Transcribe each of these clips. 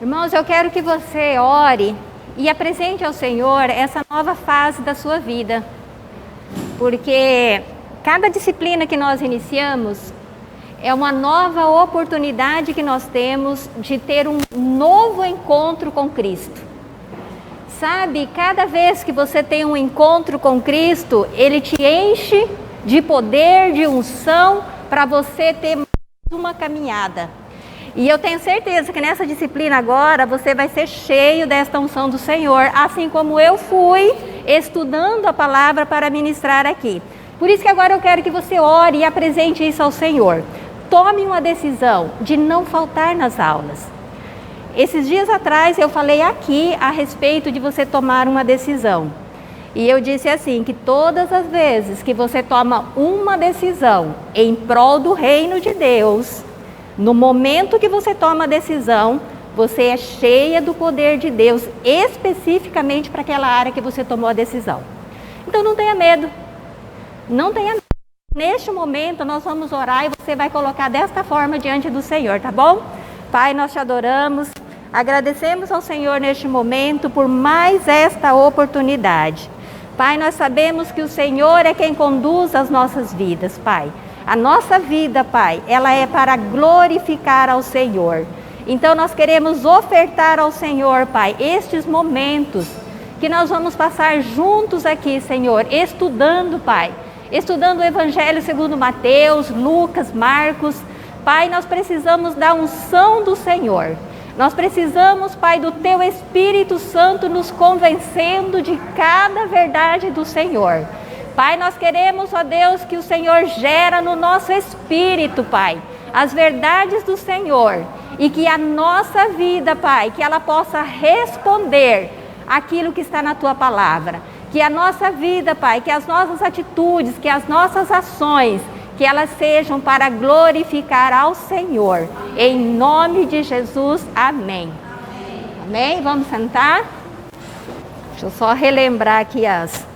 Irmãos, eu quero que você ore e apresente ao Senhor essa nova fase da sua vida. Porque cada disciplina que nós iniciamos é uma nova oportunidade que nós temos de ter um novo encontro com Cristo. Sabe, cada vez que você tem um encontro com Cristo, Ele te enche de poder, de unção, para você ter mais uma caminhada. E eu tenho certeza que nessa disciplina agora, você vai ser cheio desta unção do Senhor, assim como eu fui estudando a palavra para ministrar aqui. Por isso que agora eu quero que você ore e apresente isso ao Senhor. Tome uma decisão de não faltar nas aulas. Esses dias atrás eu falei aqui a respeito de você tomar uma decisão. E eu disse assim, que todas as vezes que você toma uma decisão em prol do reino de Deus, no momento que você toma a decisão, você é cheia do poder de Deus, especificamente para aquela área que você tomou a decisão. Então não tenha medo. Não tenha medo. Neste momento nós vamos orar e você vai colocar desta forma diante do Senhor, tá bom? Pai, nós te adoramos, agradecemos ao Senhor neste momento por mais esta oportunidade. Pai, nós sabemos que o Senhor é quem conduz as nossas vidas, Pai. A nossa vida, Pai, ela é para glorificar ao Senhor. Então nós queremos ofertar ao Senhor, Pai, estes momentos que nós vamos passar juntos aqui, Senhor, estudando, Pai. Estudando o Evangelho segundo Mateus, Lucas, Marcos. Pai, nós precisamos da unção do Senhor. Nós precisamos, Pai, do Teu Espírito Santo nos convencendo de cada verdade do Senhor. Pai, nós queremos, ó Deus, que o Senhor gera no nosso espírito, Pai, as verdades do Senhor. E que a nossa vida, Pai, que ela possa responder aquilo que está na Tua palavra. Que a nossa vida, Pai, que as nossas atitudes, que as nossas ações, que elas sejam para glorificar ao Senhor. Em nome de Jesus, amém. Amém? Vamos sentar? Deixa eu só relembrar aqui as...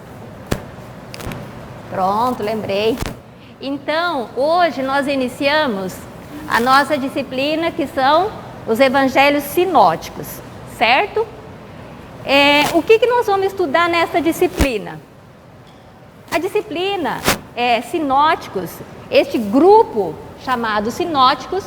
Pronto, lembrei. Então, hoje nós iniciamos a nossa disciplina, que são os evangelhos sinóticos, certo? O que nós vamos estudar nessa disciplina? A disciplina sinóticos, este grupo chamado sinóticos,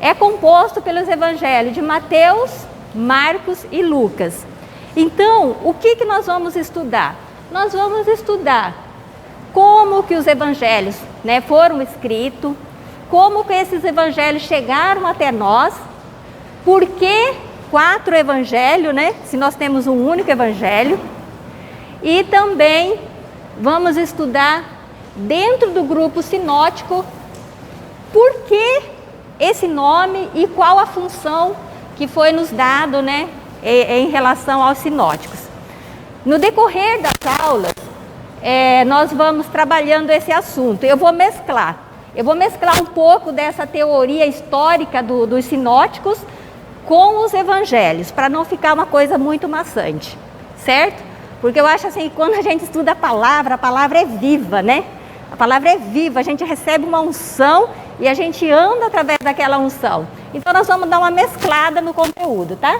é composto pelos evangelhos de Mateus, Marcos e Lucas. Então, o que nós vamos estudar? Nós vamos estudar como que os evangelhos, foram escritos, como que esses evangelhos chegaram até nós, por que 4 evangelhos, se nós temos um único evangelho, e também vamos estudar dentro do grupo sinótico por que esse nome e qual a função que foi nos dado, em relação aos sinóticos. No decorrer das aulas, nós vamos trabalhando esse assunto. Eu vou mesclar um pouco dessa teoria histórica dos sinóticos com os evangelhos, para não ficar uma coisa muito maçante, certo? Porque eu acho assim, quando a gente estuda a palavra é viva, A palavra é viva, a gente recebe uma unção e a gente anda através daquela unção. Então nós vamos dar uma mesclada no conteúdo, tá?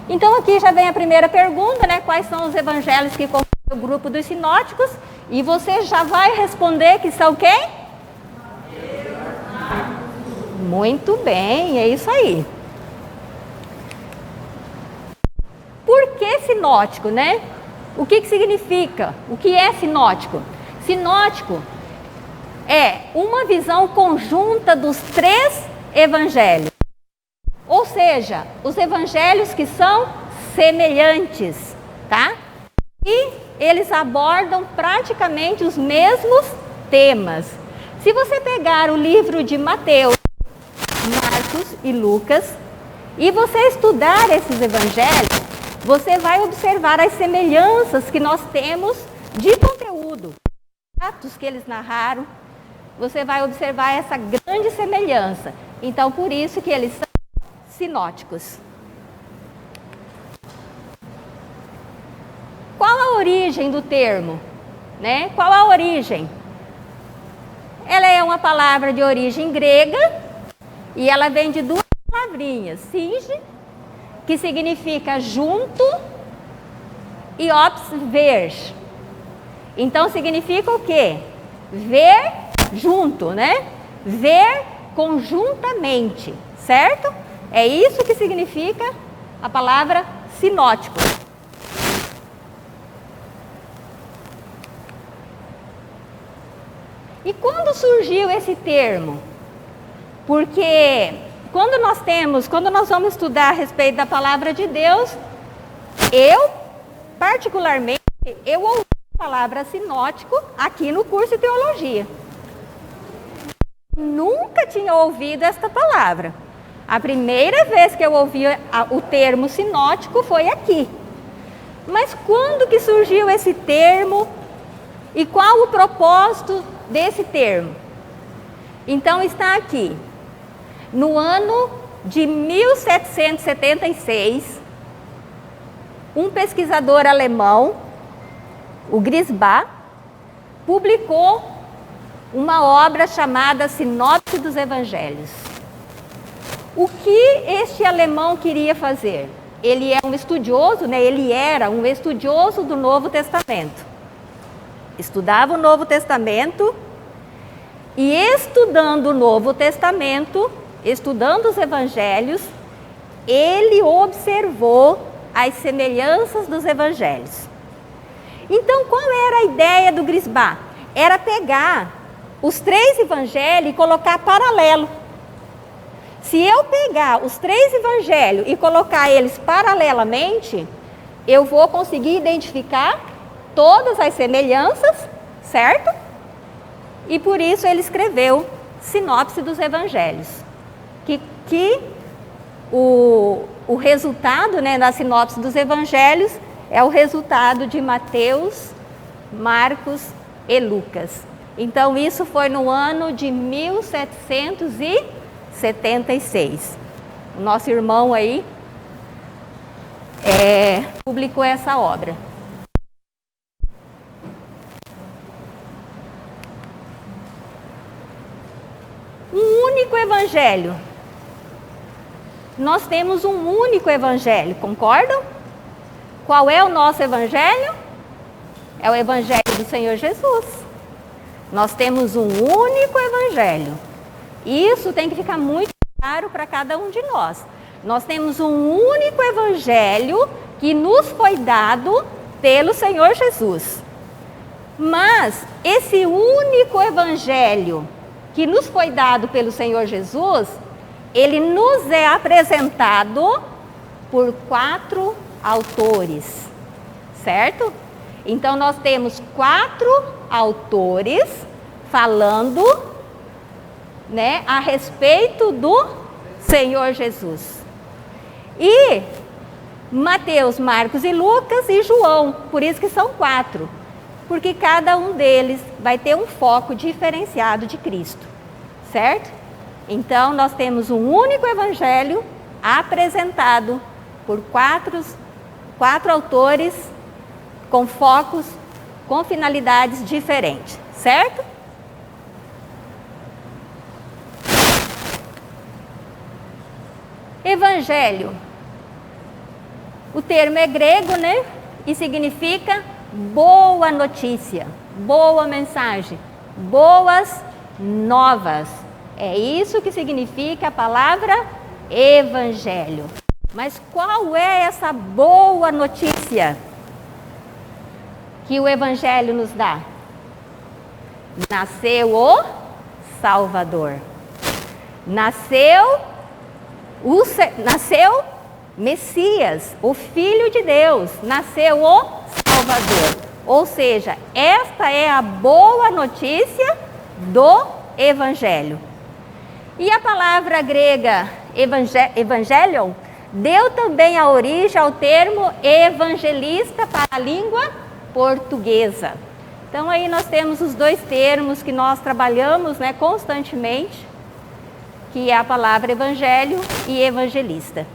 Então aqui já vem a primeira pergunta, Quais são os evangelhos que compõem o grupo dos sinóticos? E você já vai responder que são quem? Muito bem, é isso aí. Por que sinótico, O que significa? O que é sinótico? Sinótico é uma visão conjunta dos 3 evangelhos. Ou seja, os evangelhos que são semelhantes, tá? E eles abordam praticamente os mesmos temas. Se você pegar o livro de Mateus, Marcos e Lucas, e você estudar esses evangelhos, você vai observar as semelhanças que nós temos de conteúdo. Fatos que eles narraram, você vai observar essa grande semelhança. Então, por isso que eles são sinóticos. Qual a origem do termo? Qual a origem? Ela é uma palavra de origem grega e ela vem de 2 palavrinhas, singe que significa junto, e ops, ver. Então significa o quê? Ver junto, né? Ver conjuntamente, certo? É isso que significa a palavra sinótico. E quando surgiu esse termo? Porque quando nós vamos estudar a respeito da palavra de Deus, particularmente, eu ouvi a palavra sinótico aqui no curso de teologia. Nunca tinha ouvido esta palavra. A primeira vez que eu ouvi o termo sinótico foi aqui. Mas quando que surgiu esse termo e qual o propósito desse termo? Então está aqui. No ano de 1776, um pesquisador alemão, o Griesbach, publicou uma obra chamada Sinopse dos Evangelhos. O que este alemão queria fazer? Ele é um estudioso, né? Ele era um estudioso do Novo Testamento. Estudava o Novo Testamento e, estudando o Novo Testamento, estudando os Evangelhos, ele observou as semelhanças dos Evangelhos. Então, qual era a ideia do Griesbach? Era pegar os 3 Evangelhos e colocar paralelo. Se eu pegar os 3 Evangelhos e colocar eles paralelamente, eu vou conseguir identificar todas as semelhanças, certo? E por isso ele escreveu Sinopse dos Evangelhos. Que o resultado, né, da sinopse dos Evangelhos é o resultado de Mateus, Marcos e Lucas. Então isso foi no ano de 1776. O nosso irmão aí publicou essa obra. Um único evangelho. Nós temos um único evangelho, concordam? Qual é o nosso evangelho? É o evangelho do Senhor Jesus. Nós temos um único evangelho. Isso tem que ficar muito claro para cada um de nós. Nós temos um único evangelho que nos foi dado pelo Senhor Jesus. Mas esse único evangelho que nos foi dado pelo Senhor Jesus, ele nos é apresentado por 4 autores, certo? Então nós temos 4 autores falando, né, a respeito do Senhor Jesus. E Mateus, Marcos e Lucas e João, por isso que são 4, porque cada um deles vai ter um foco diferenciado de Cristo, certo? Então, nós temos um único evangelho apresentado por 4 autores com focos, com finalidades diferentes, certo? Evangelho. O termo é grego, né? E significa boa notícia, boa mensagem, boas novas. É isso que significa a palavra evangelho. Mas qual é essa boa notícia que o evangelho nos dá? Nasceu o Salvador. Nasceu Messias, o Filho de Deus. Nasceu o Salvador. Ou seja, esta é a boa notícia do evangelho. E a palavra grega evangelion deu também a origem ao termo evangelista para a língua portuguesa. Então aí nós temos os 2 termos que nós trabalhamos, né, constantemente, que é a palavra evangelho e evangelista.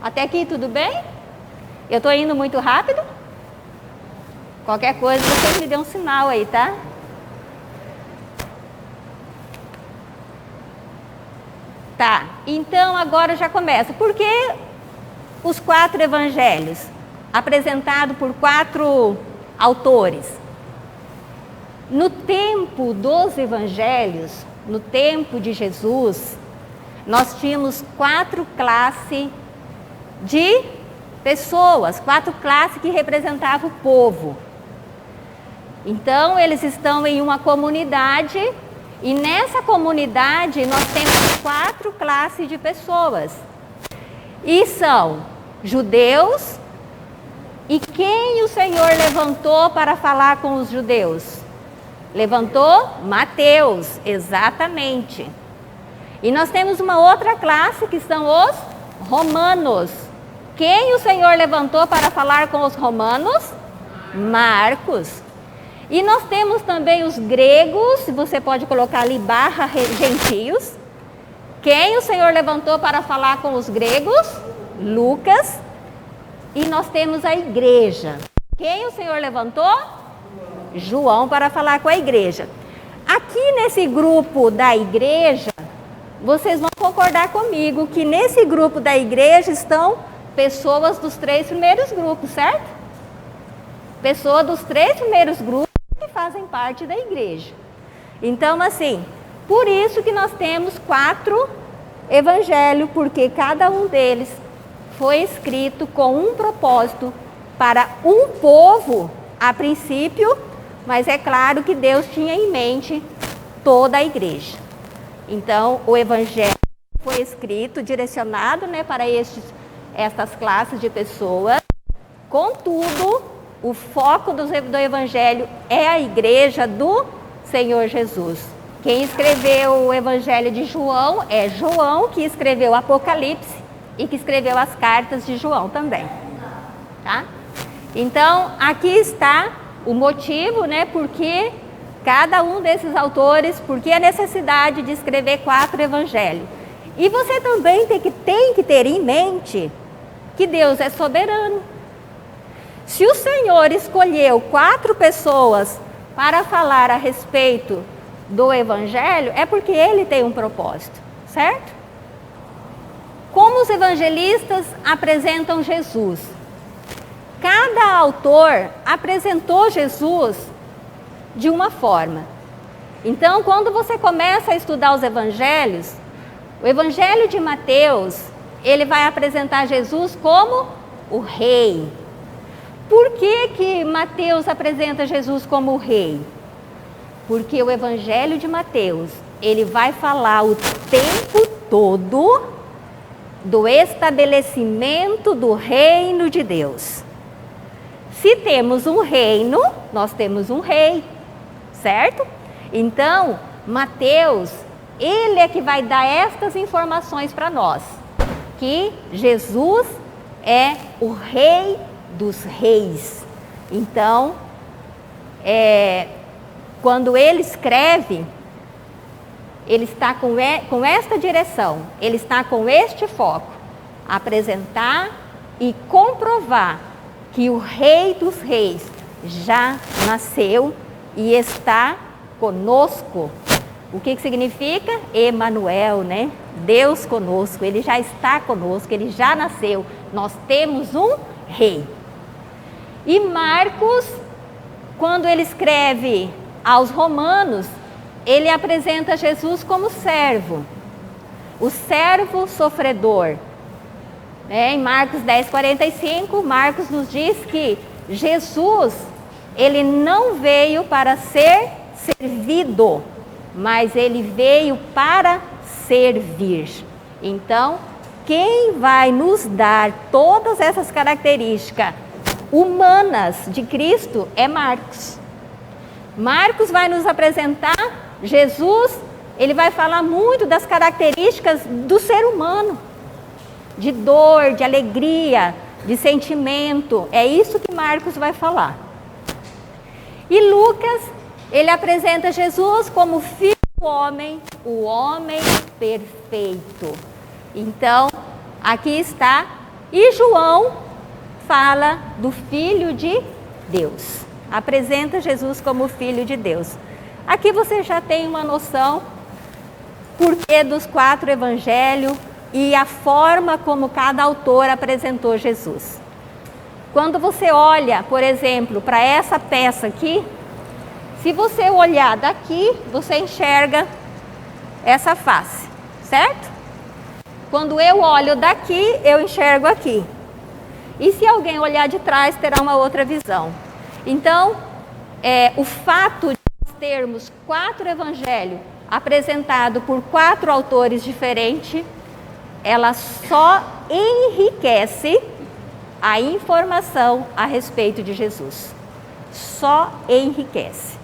Até aqui tudo bem? Eu estou indo muito rápido? Qualquer coisa você me dê um sinal aí, tá? Tá, então agora já começa. Por que os 4 evangelhos? Apresentado por 4 autores. No tempo dos evangelhos, no tempo de Jesus, nós tínhamos 4 classes de pessoas, 4 classes que representavam o povo. Então, eles estão em uma comunidade e nessa comunidade nós temos 4 classes de pessoas. E são judeus. E quem o Senhor levantou para falar com os judeus? Levantou Mateus, exatamente. E nós temos uma outra classe que são os romanos. Quem o Senhor levantou para falar com os romanos? Marcos. E nós temos também os gregos, você pode colocar ali / gentios. Quem o Senhor levantou para falar com os gregos? Lucas. E nós temos a igreja. Quem o Senhor levantou? João, para falar com a igreja. Aqui nesse grupo da igreja, vocês vão concordar comigo que nesse grupo da igreja estão pessoas dos 3 primeiros grupos, certo? Pessoas dos 3 primeiros grupos que fazem parte da igreja. Então, assim, por isso que nós temos 4 evangelhos, porque cada um deles foi escrito com um propósito para um povo, a princípio, mas é claro que Deus tinha em mente toda a igreja. Então, o evangelho foi escrito, direcionado, para estas classes de pessoas. Contudo, o foco do evangelho é a igreja do Senhor Jesus. Quem escreveu o evangelho de João é João, que escreveu o Apocalipse e que escreveu as cartas de João também. Tá? Então, aqui está o motivo, porque cada um desses autores, porque a necessidade de escrever 4 evangelhos. E você também tem que ter em mente que Deus é soberano. Se o Senhor escolheu 4 pessoas para falar a respeito do evangelho, é porque Ele tem um propósito, certo? Como os evangelistas apresentam Jesus? Cada autor apresentou Jesus de uma forma. Então, quando você começa a estudar os evangelhos, o evangelho de Mateus, ele vai apresentar Jesus como o rei. Por que Mateus apresenta Jesus como o rei? Porque o evangelho de Mateus, ele vai falar o tempo todo do estabelecimento do reino de Deus. Se temos um reino, nós temos um rei, certo? Então, Mateus, ele é que vai dar estas informações para nós, que Jesus é o rei dos reis. Então, quando ele escreve, ele está com esta direção, ele está com este foco, apresentar e comprovar que o Rei dos Reis já nasceu e está conosco. O que significa? Emanuel, Deus conosco, ele já está conosco, ele já nasceu. Nós temos um rei. E Marcos, quando ele escreve aos romanos, ele apresenta Jesus como servo, o servo sofredor. Em Marcos 10:45, Marcos nos diz que Jesus, ele não veio para ser servido, mas ele veio para servir. Então, quem vai nos dar todas essas características humanas de Cristo é Marcos. Marcos vai nos apresentar Jesus, ele vai falar muito das características do ser humano, de dor, de alegria, de sentimento. É isso que Marcos vai falar. E Lucas, ele apresenta Jesus como filho do homem, o homem perfeito. Então, aqui está. E João fala do Filho de Deus. Apresenta Jesus como Filho de Deus. Aqui você já tem uma noção porquê dos 4 evangelhos e a forma como cada autor apresentou Jesus. Quando você olha, por exemplo, para essa peça aqui, se você olhar daqui, você enxerga essa face, certo? Quando eu olho daqui, eu enxergo aqui. E se alguém olhar de trás, terá uma outra visão. Então, o fato de nós termos 4 evangelhos apresentados por 4 autores diferentes, ela só enriquece a informação a respeito de Jesus. Só enriquece.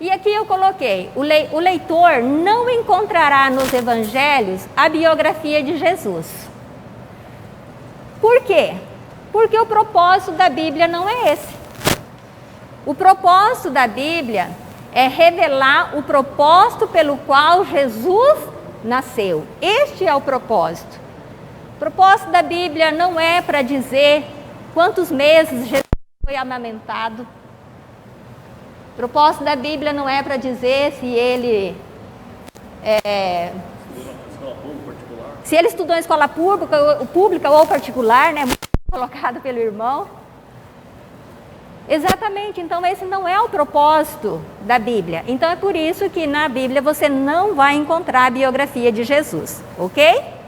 E aqui eu coloquei, o leitor não encontrará nos evangelhos a biografia de Jesus. Por quê? Porque o propósito da Bíblia não é esse. O propósito da Bíblia é revelar o propósito pelo qual Jesus nasceu. Este é o propósito. O propósito da Bíblia não é para dizer quantos meses Jesus foi amamentado. O propósito da Bíblia não é para dizer se ele estudou em escola pública ou particular, né? Colocado pelo irmão. Exatamente, então esse não é o propósito da Bíblia. Então é por isso que na Bíblia você não vai encontrar a biografia de Jesus, ok?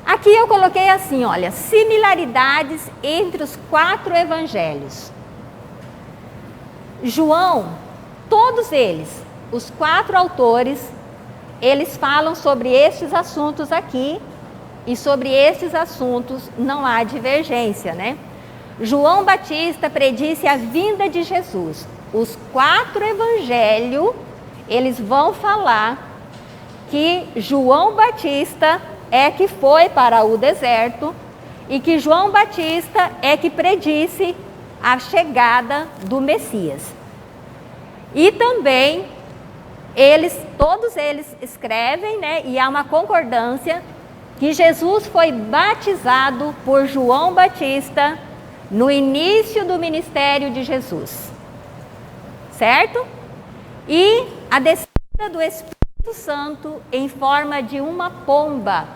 Aqui eu coloquei assim, olha, similaridades entre os 4 evangelhos. João, todos eles, os 4 autores, eles falam sobre estes assuntos aqui, e sobre esses assuntos não há divergência, né? João Batista predisse a vinda de Jesus. Os 4 evangelhos, eles vão falar que João Batista é que foi para o deserto e que João Batista é que predisse a chegada do Messias. E também todos eles escrevem, né, e há uma concordância que Jesus foi batizado por João Batista no início do ministério de Jesus, certo? E a descida do Espírito Santo em forma de uma pomba.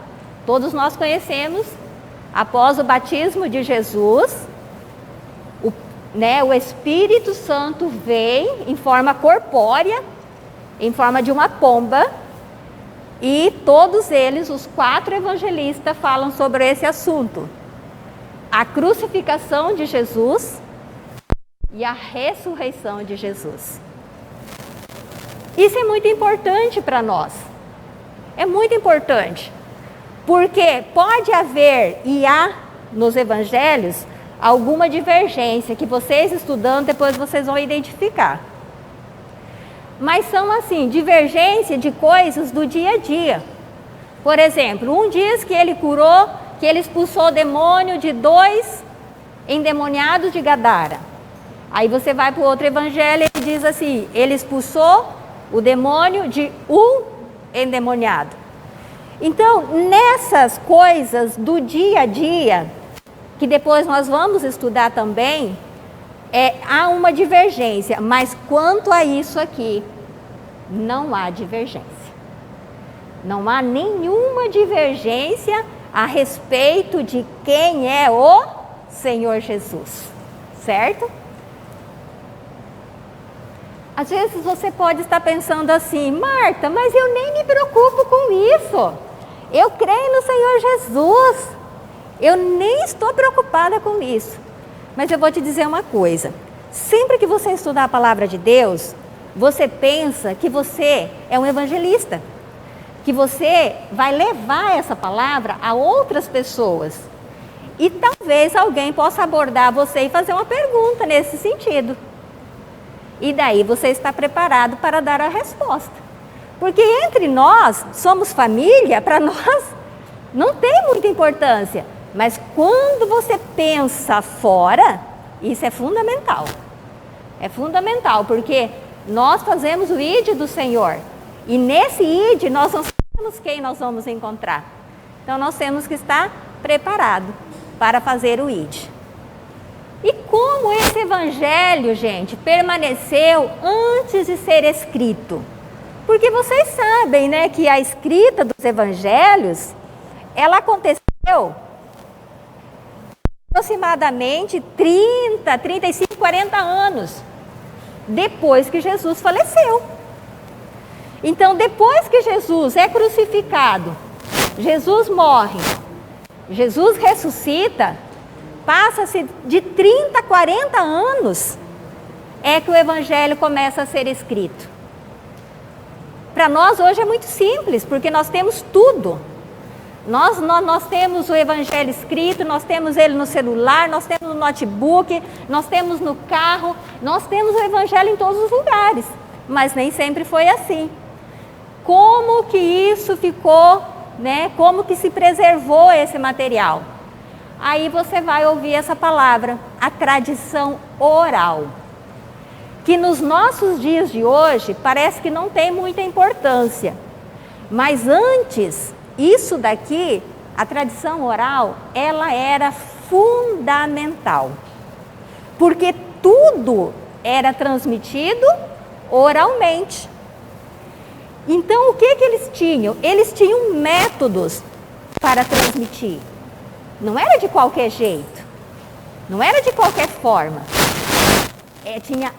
Todos nós conhecemos, após o batismo de Jesus, o Espírito Santo vem em forma corpórea, em forma de uma pomba, e todos eles, os 4 evangelistas, falam sobre esse assunto. A crucificação de Jesus e a ressurreição de Jesus. Isso é muito importante para nós. É muito importante. Porque pode haver, e há nos evangelhos, alguma divergência que vocês estudando, depois vocês vão identificar. Mas são assim, divergência de coisas do dia a dia. Por exemplo, um diz que ele curou, que ele expulsou o demônio de 2 endemoniados de Gadara. Aí você vai para o outro evangelho e diz assim, ele expulsou o demônio de 1 endemoniado. Então, nessas coisas do dia a dia, que depois nós vamos estudar também, há uma divergência, mas quanto a isso aqui, não há divergência. Não há nenhuma divergência a respeito de quem é o Senhor Jesus, certo? Às vezes você pode estar pensando assim, Marta, mas eu nem me preocupo com isso. Eu creio no Senhor Jesus. Eu nem estou preocupada com isso. Mas eu vou te dizer uma coisa. Sempre que você estudar a palavra de Deus, você pensa que você é um evangelista. Que você vai levar essa palavra a outras pessoas. E talvez alguém possa abordar você e fazer uma pergunta nesse sentido. E daí você está preparado para dar a resposta. Porque entre nós, somos família, para nós não tem muita importância. Mas quando você pensa fora, isso é fundamental. É fundamental, porque nós fazemos o ID do Senhor. E nesse ID nós não sabemos quem nós vamos encontrar. Então nós temos que estar preparado para fazer o ide. E como esse evangelho, gente, permaneceu antes de ser escrito? Porque vocês sabem, né, que a escrita dos evangelhos, ela aconteceu aproximadamente 30, 35, 40 anos depois que Jesus faleceu. Então, depois que Jesus é crucificado, Jesus morre, Jesus ressuscita, passa-se de 30 a 40 anos, é que o evangelho começa a ser escrito. Para nós hoje é muito simples, porque nós temos tudo. Nós temos o evangelho escrito, nós temos ele no celular, nós temos no notebook, nós temos no carro, nós temos o evangelho em todos os lugares. Mas nem sempre foi assim. Como que isso ficou, né? Como que se preservou esse material? Aí você vai ouvir essa palavra, a tradição oral. Que nos nossos dias de hoje parece que não tem muita importância. Mas antes, isso daqui, a tradição oral, ela era fundamental. Porque tudo era transmitido oralmente. Então, o que eles tinham? Eles tinham métodos para transmitir. Não era de qualquer jeito. Não era de qualquer forma.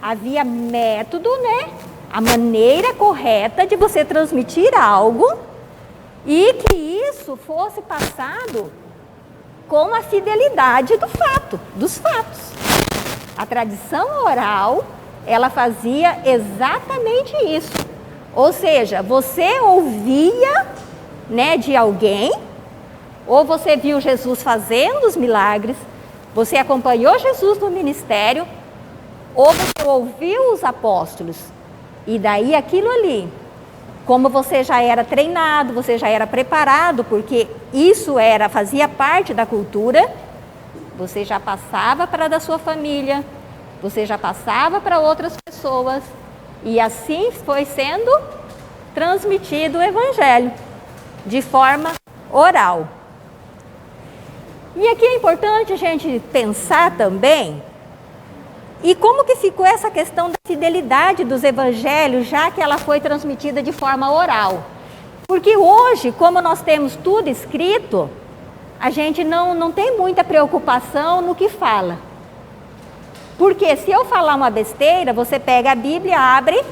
Havia método, né? A maneira correta de você transmitir algo e que isso fosse passado com a fidelidade dos fatos. A tradição oral, ela fazia exatamente isso. Ou seja, você ouvia, né, de alguém, ou você viu Jesus fazendo os milagres, você acompanhou Jesus no ministério, ou você ouviu os apóstolos. E daí aquilo ali, como você já era treinado, você já era preparado, porque isso fazia parte da cultura, você já passava para da sua família, você já passava para outras pessoas, e assim foi sendo transmitido o evangelho, de forma oral. E aqui é importante a gente pensar também, e como que ficou essa questão da fidelidade dos evangelhos, já que ela foi transmitida de forma oral? Porque hoje, como nós temos tudo escrito, a gente não tem muita preocupação no que fala. Porque se eu falar uma besteira, você pega a Bíblia, abre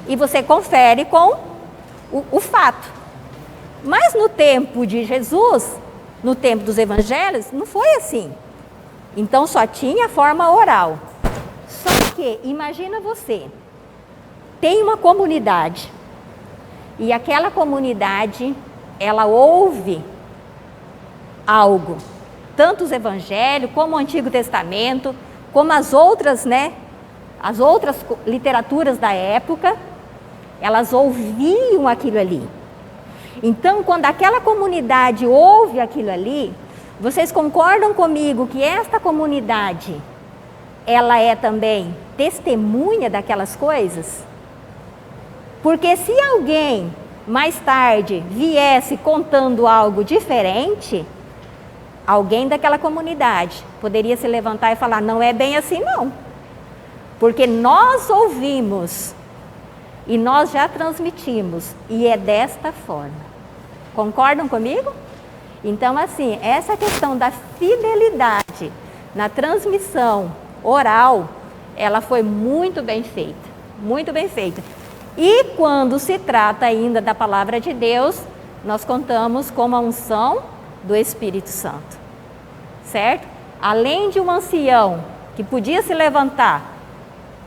e você confere com o fato. Mas no tempo de Jesus, no tempo dos evangelhos, não foi assim. Então só tinha a forma oral. Só que, imagina você, tem uma comunidade, e aquela comunidade, ela ouve algo, tanto os evangelhos, como o Antigo Testamento, como as outras, né, as outras literaturas da época, elas ouviam aquilo ali. Então, quando aquela comunidade ouve aquilo ali, vocês concordam comigo que esta comunidade, ela é também testemunha daquelas coisas? Porque se alguém mais tarde viesse contando algo diferente, alguém daquela comunidade poderia se levantar e falar, não é bem assim não. Porque nós ouvimos e nós já transmitimos e é desta forma. Concordam comigo? Então assim, essa questão da fidelidade na transmissão oral, ela foi muito bem feita, muito bem feita. E quando se trata ainda da palavra de Deus, nós contamos com a unção do Espírito Santo, certo? Além de um ancião que podia se levantar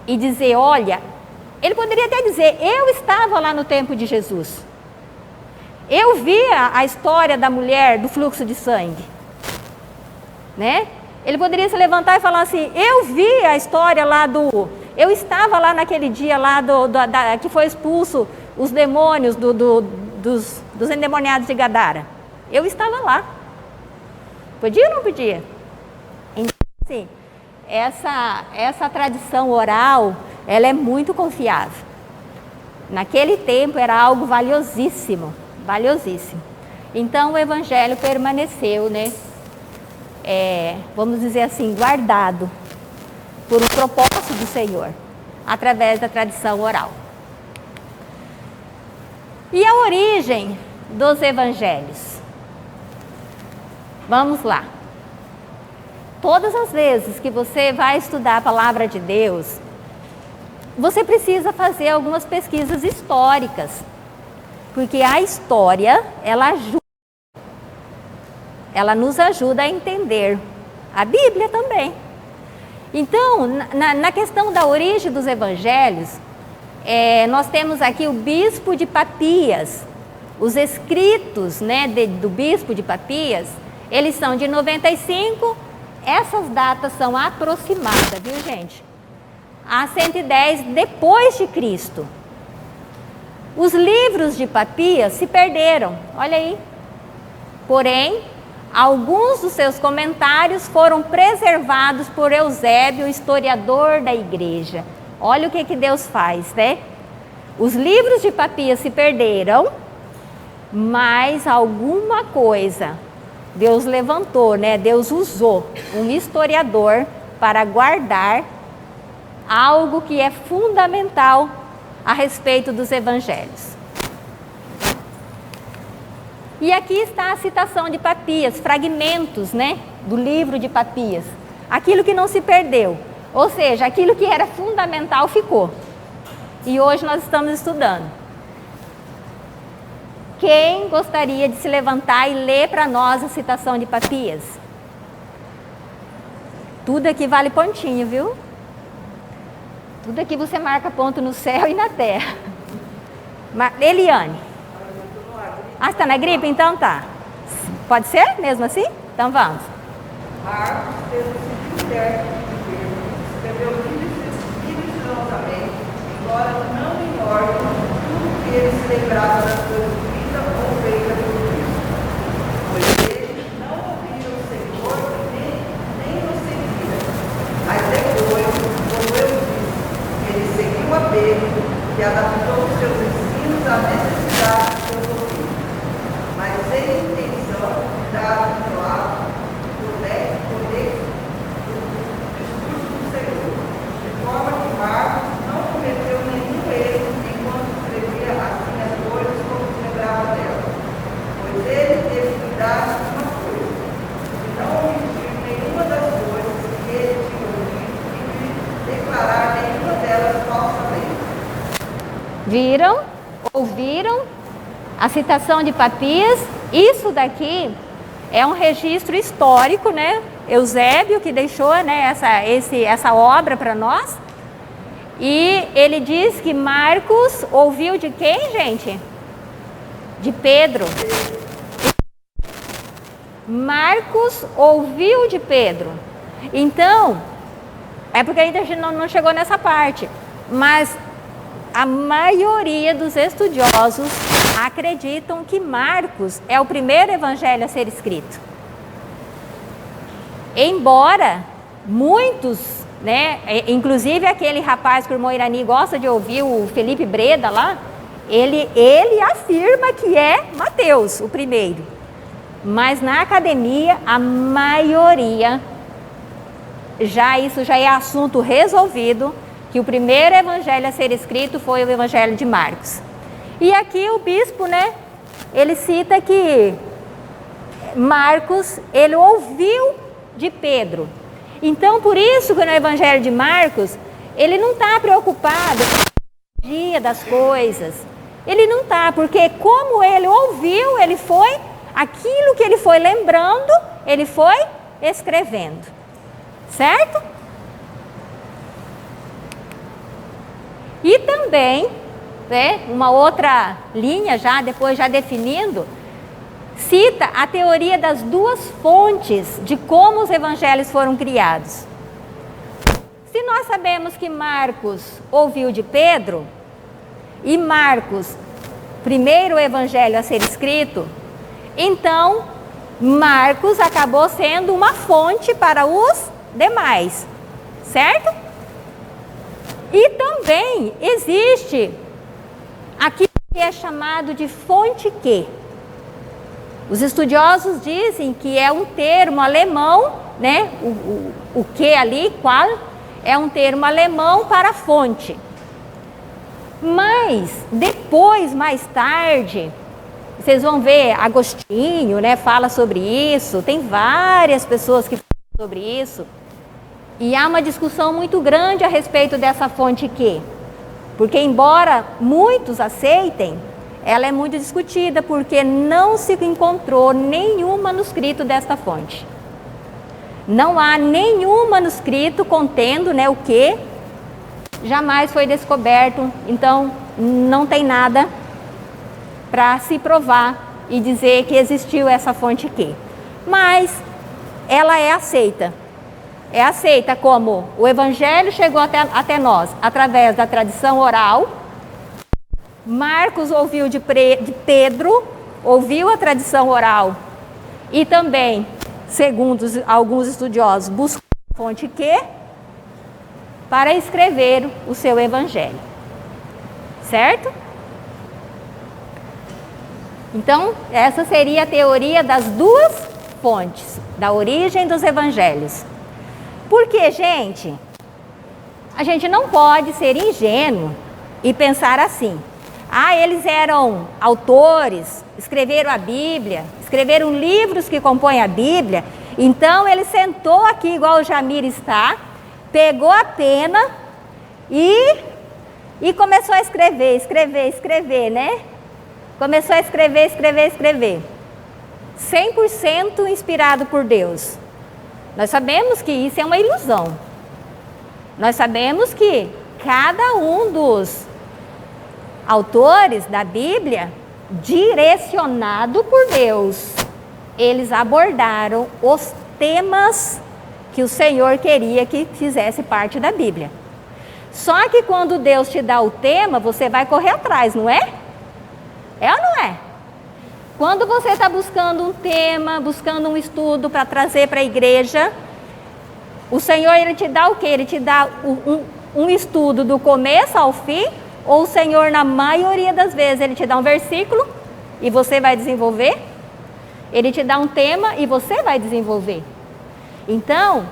e dizer, olha, ele poderia até dizer, eu estava lá no tempo de Jesus, eu vi a história da mulher do fluxo de sangue, né? Ele poderia se levantar e falar assim, eu vi a história lá eu estava lá naquele dia lá que foi expulso os demônios dos endemoniados de Gadara. Eu estava lá. Podia ou não podia? Então, assim, essa tradição oral, ela é muito confiável. Naquele tempo era algo valiosíssimo, valiosíssimo. Então o evangelho permaneceu, né, vamos dizer assim, guardado por um propósito do Senhor, através da tradição oral. E a origem dos evangelhos? Vamos lá. Todas as vezes que você vai estudar a palavra de Deus, você precisa fazer algumas pesquisas históricas, porque a história, ela nos ajuda a entender a Bíblia também. Então, na questão da origem dos evangelhos, nós temos aqui o bispo de Papias. Os escritos, né, do bispo de Papias, eles são de 95. Essas datas são aproximadas, viu, gente? A 110 depois de Cristo. Os livros de Papias se perderam, olha aí. Porém, alguns dos seus comentários foram preservados por Eusébio, historiador da igreja. Olha o que Deus faz, né? Os livros de Papias se perderam, mas alguma coisa Deus levantou, né? Deus usou um historiador para guardar algo que é fundamental a respeito dos evangelhos. E aqui está a citação de Papias, fragmentos, né, do livro de Papias. Aquilo que não se perdeu, ou seja, aquilo que era fundamental ficou. E hoje nós estamos estudando. Quem gostaria de se levantar e ler para nós a citação de Papias? Tudo aqui vale pontinho, viu? Tudo aqui você marca ponto no céu e na terra. Eliane. Ah, está na gripe? Então tá. Pode ser mesmo assim? Então vamos. Marcos, tendo sido interno de Pedro, escreveu minuciosamente, embora não em ordem, tudo que ele se lembrava das coisas ditas ou feitas por Cristo. Pois eles não ouviram o Senhor nem o seguiram. Mas depois, como eu disse, ele seguiu a Pedro e adaptou os seus ensinos à necessidade de seus ouvidos. Mas sem intenção de dar um lado do discurso do Senhor, de forma que Marcos não cometeu nenhum erro enquanto escrevia assim as coisas como se lembrava dela, pois ele teve cuidado de uma coisa, de não omitir nenhuma das coisas que ele tinha ouvido e de declarar nenhuma delas falsamente. Viram? Ouviram? A citação de Papias, isso daqui é um registro histórico, né? Eusébio que deixou, né, essa obra para nós. E ele diz que Marcos ouviu de quem, gente? De Pedro. Marcos ouviu de Pedro. Então, é porque ainda a gente não chegou nessa parte, mas a maioria dos estudiosos acreditam que Marcos é o primeiro evangelho a ser escrito. Embora muitos, né, inclusive aquele rapaz que o irmão Irani gosta de ouvir, o Felipe Breda lá, ele afirma que é Mateus, o primeiro. Mas na academia, a maioria, isso já é assunto resolvido, que o primeiro evangelho a ser escrito foi o evangelho de Marcos. E aqui o bispo, né, ele cita que Marcos, ele ouviu de Pedro. Então, por isso que no evangelho de Marcos, ele não está preocupado com a dia das coisas. Ele não está, porque como ele ouviu, ele foi, aquilo que ele foi lembrando, ele foi escrevendo. Certo? E também, né, uma outra linha depois definindo, cita a teoria das duas fontes de como os evangelhos foram criados. Se nós sabemos que Marcos ouviu de Pedro, e Marcos, primeiro evangelho a ser escrito, então Marcos acabou sendo uma fonte para os demais, certo? E também existe aquilo que é chamado de fonte Q. Os estudiosos dizem que é um termo alemão, né? O que ali, qual, é um termo alemão para fonte. Mas depois, mais tarde, vocês vão ver, Agostinho, né, fala sobre isso, tem várias pessoas que falam sobre isso, e há uma discussão muito grande a respeito dessa fonte que, porque embora muitos aceitem, ela é muito discutida, porque não se encontrou nenhum manuscrito desta fonte. Não há nenhum manuscrito contendo, né, o que jamais foi descoberto, então não tem nada para se provar e dizer que existiu essa fonte aqui. Mas ela é aceita. É aceita como o Evangelho chegou até nós através da tradição oral. Marcos ouviu de Pedro, ouviu a tradição oral e também, segundo alguns estudiosos, buscou a fonte que para escrever o seu Evangelho. Certo? Então, essa seria a teoria das duas fontes, da origem dos evangelhos. Porque, gente, a gente não pode ser ingênuo e pensar assim: ah, eles eram autores, escreveram a Bíblia, escreveram livros que compõem a Bíblia, então ele sentou aqui igual o Jamir está, pegou a pena e começou a escrever, né? Começou a escrever. 100% inspirado por Deus. Nós sabemos que isso é uma ilusão. Nós sabemos que cada um dos autores da Bíblia, direcionado por Deus, eles abordaram os temas que o Senhor queria que fizesse parte da Bíblia. Só que quando Deus te dá o tema, você vai correr atrás, não é? É ou não é? Quando você está buscando um tema, buscando um estudo para trazer para a igreja, o Senhor, ele te dá o quê? Ele te dá um estudo do começo ao fim, ou o Senhor, na maioria das vezes, ele te dá um versículo e você vai desenvolver? Ele te dá um tema e você vai desenvolver. Então,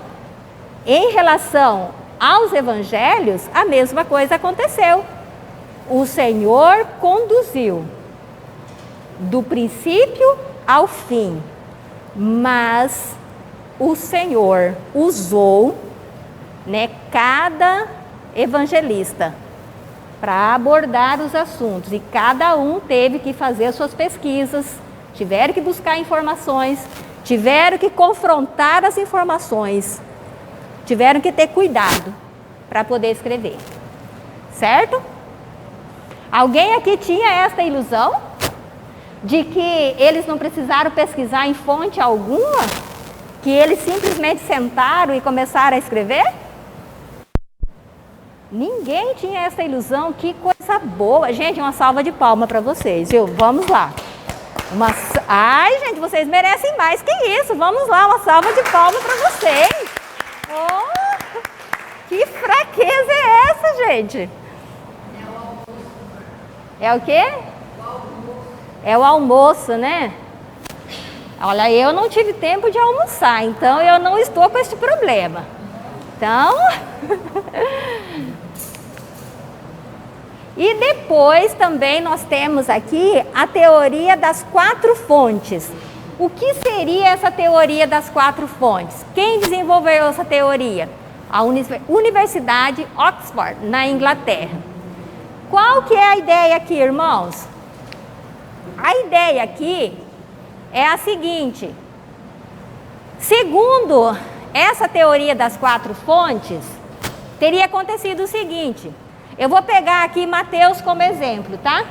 em relação aos evangelhos, a mesma coisa aconteceu. O Senhor conduziu do princípio ao fim, mas o Senhor usou, né, cada evangelista para abordar os assuntos, e cada um teve que fazer as suas pesquisas, tiveram que buscar informações, tiveram que confrontar as informações, tiveram que ter cuidado para poder escrever, certo? Alguém aqui tinha essa ilusão de que eles não precisaram pesquisar em fonte alguma, que eles simplesmente sentaram e começaram a escrever? Ninguém tinha essa ilusão. Que coisa boa. Gente, uma salva de palmas para vocês, viu? Vamos lá. Ai, gente, vocês merecem mais que isso. Vamos lá, uma salva de palmas para vocês. Oh, que fraqueza é essa, gente? É o quê? É o almoço, né? Olha, eu não tive tempo de almoçar, então eu não estou com esse problema. Então... E depois também nós temos aqui a teoria das 4 fontes. O que seria essa teoria das 4 fontes? Quem desenvolveu essa teoria? A Universidade Oxford, na Inglaterra. Qual que é a ideia aqui, irmãos? A ideia aqui é a seguinte: segundo essa teoria das 4 fontes, teria acontecido o seguinte. Eu vou pegar aqui Mateus como exemplo, tá?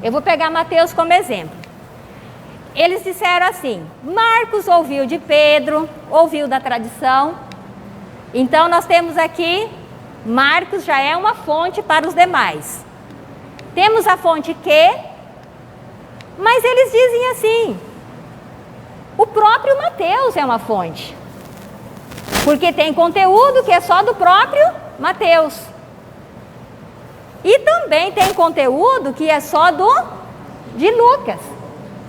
Eu vou pegar Mateus como exemplo. Eles disseram assim: Marcos ouviu de Pedro, ouviu da tradição. Então nós temos aqui, Marcos já é uma fonte para os demais. Temos a fonte que... Mas eles dizem assim: o próprio Mateus é uma fonte, porque tem conteúdo que é só do próprio Mateus. E também tem conteúdo que é só de Lucas.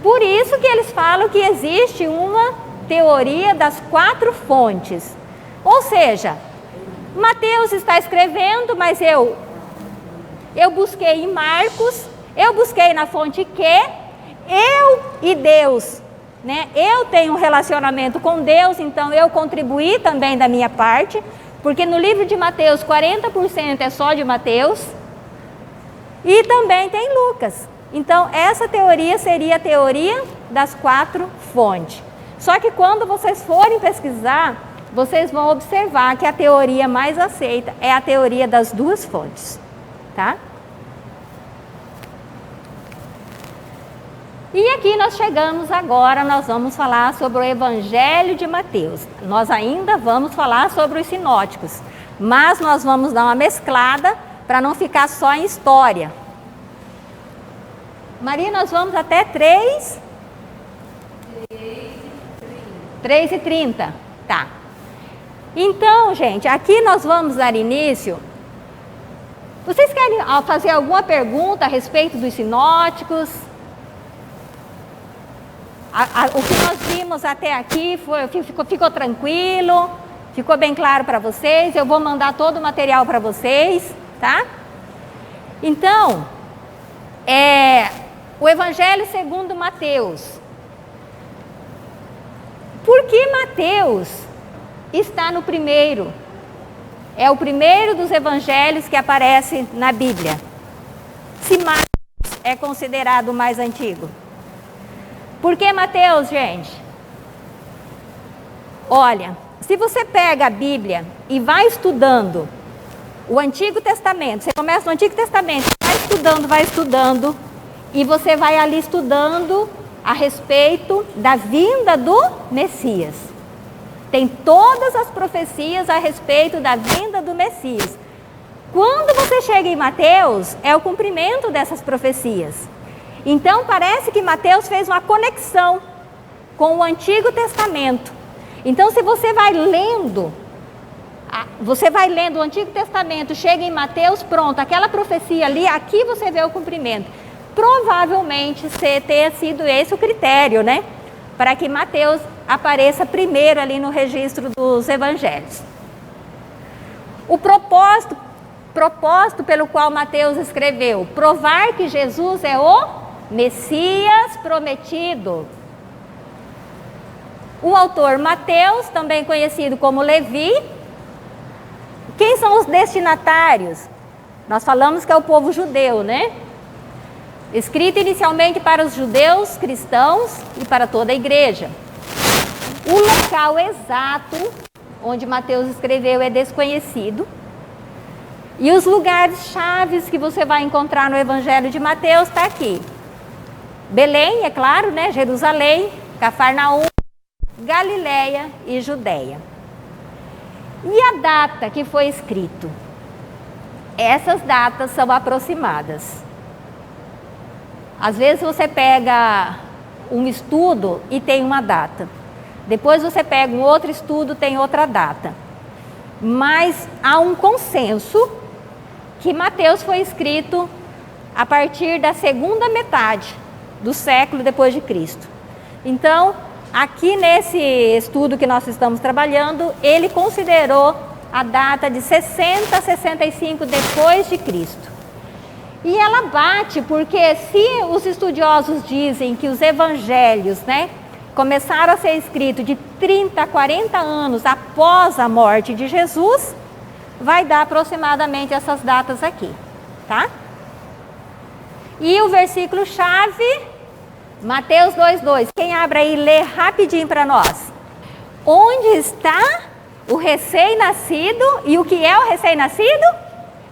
Por isso que eles falam que existe uma teoria das 4 fontes. Ou seja, Mateus está escrevendo, mas eu busquei em Marcos, eu busquei na fonte Q, eu e Deus, né? Eu tenho um relacionamento com Deus, então eu contribuí também da minha parte, porque no livro de Mateus 40% é só de Mateus, e também tem Lucas. Então essa teoria seria a teoria das 4 fontes. Só que quando vocês forem pesquisar, vocês vão observar que a teoria mais aceita é a teoria das 2 fontes, tá? E aqui nós chegamos agora, nós vamos falar sobre o Evangelho de Mateus. Nós ainda vamos falar sobre os sinóticos, mas nós vamos dar uma mesclada para não ficar só em história. Maria, nós vamos até 3:30. Tá. Então, gente, aqui nós vamos dar início. Vocês querem fazer alguma pergunta a respeito dos sinóticos? O que nós vimos até aqui ficou tranquilo? Ficou bem claro para vocês? Eu vou mandar todo o material para vocês, tá? Então, o Evangelho segundo Mateus. Por que Mateus está no primeiro? É o primeiro dos evangelhos que aparece na Bíblia. Se Marcos é considerado o mais antigo. Por que Mateus, gente? Olha, se você pega a Bíblia e vai estudando o Antigo Testamento, você começa no Antigo Testamento, vai estudando, e você vai ali estudando a respeito da vinda do Messias. Tem todas as profecias a respeito da vinda do Messias. Quando você chega em Mateus, é o cumprimento dessas profecias. Então parece que Mateus fez uma conexão com o Antigo Testamento. Então se você vai lendo o Antigo Testamento, chega em Mateus, pronto, aquela profecia ali, aqui você vê o cumprimento. Provavelmente tenha sido esse o critério, né? Para que Mateus apareça primeiro ali no registro dos evangelhos. O propósito pelo qual Mateus escreveu, provar que Jesus é o Messias prometido. O autor Mateus, também conhecido como Levi. Quem são os destinatários? Nós falamos que é o povo judeu, né? Escrito inicialmente para os judeus, cristãos e para toda a igreja. O local exato onde Mateus escreveu é desconhecido. E os lugares chaves que você vai encontrar no Evangelho de Mateus está aqui. Belém, é claro, né? Jerusalém, Cafarnaum, Galileia e Judeia. E a data que foi escrito? Essas datas são aproximadas. Às vezes você pega um estudo e tem uma data. Depois você pega um outro estudo, tem outra data. Mas há um consenso que Mateus foi escrito a partir da segunda metade do século depois de Cristo. Então, aqui nesse estudo que nós estamos trabalhando, ele considerou a data de 60 a 65 depois de Cristo. E ela bate porque se os estudiosos dizem que os evangelhos, né, começaram a ser escritos de 30 a 40 anos após a morte de Jesus, vai dar aproximadamente essas datas aqui, tá? E o versículo chave, Mateus 2:2. Quem abre aí, lê rapidinho para nós. Onde está o recém-nascido? E o que é o recém-nascido?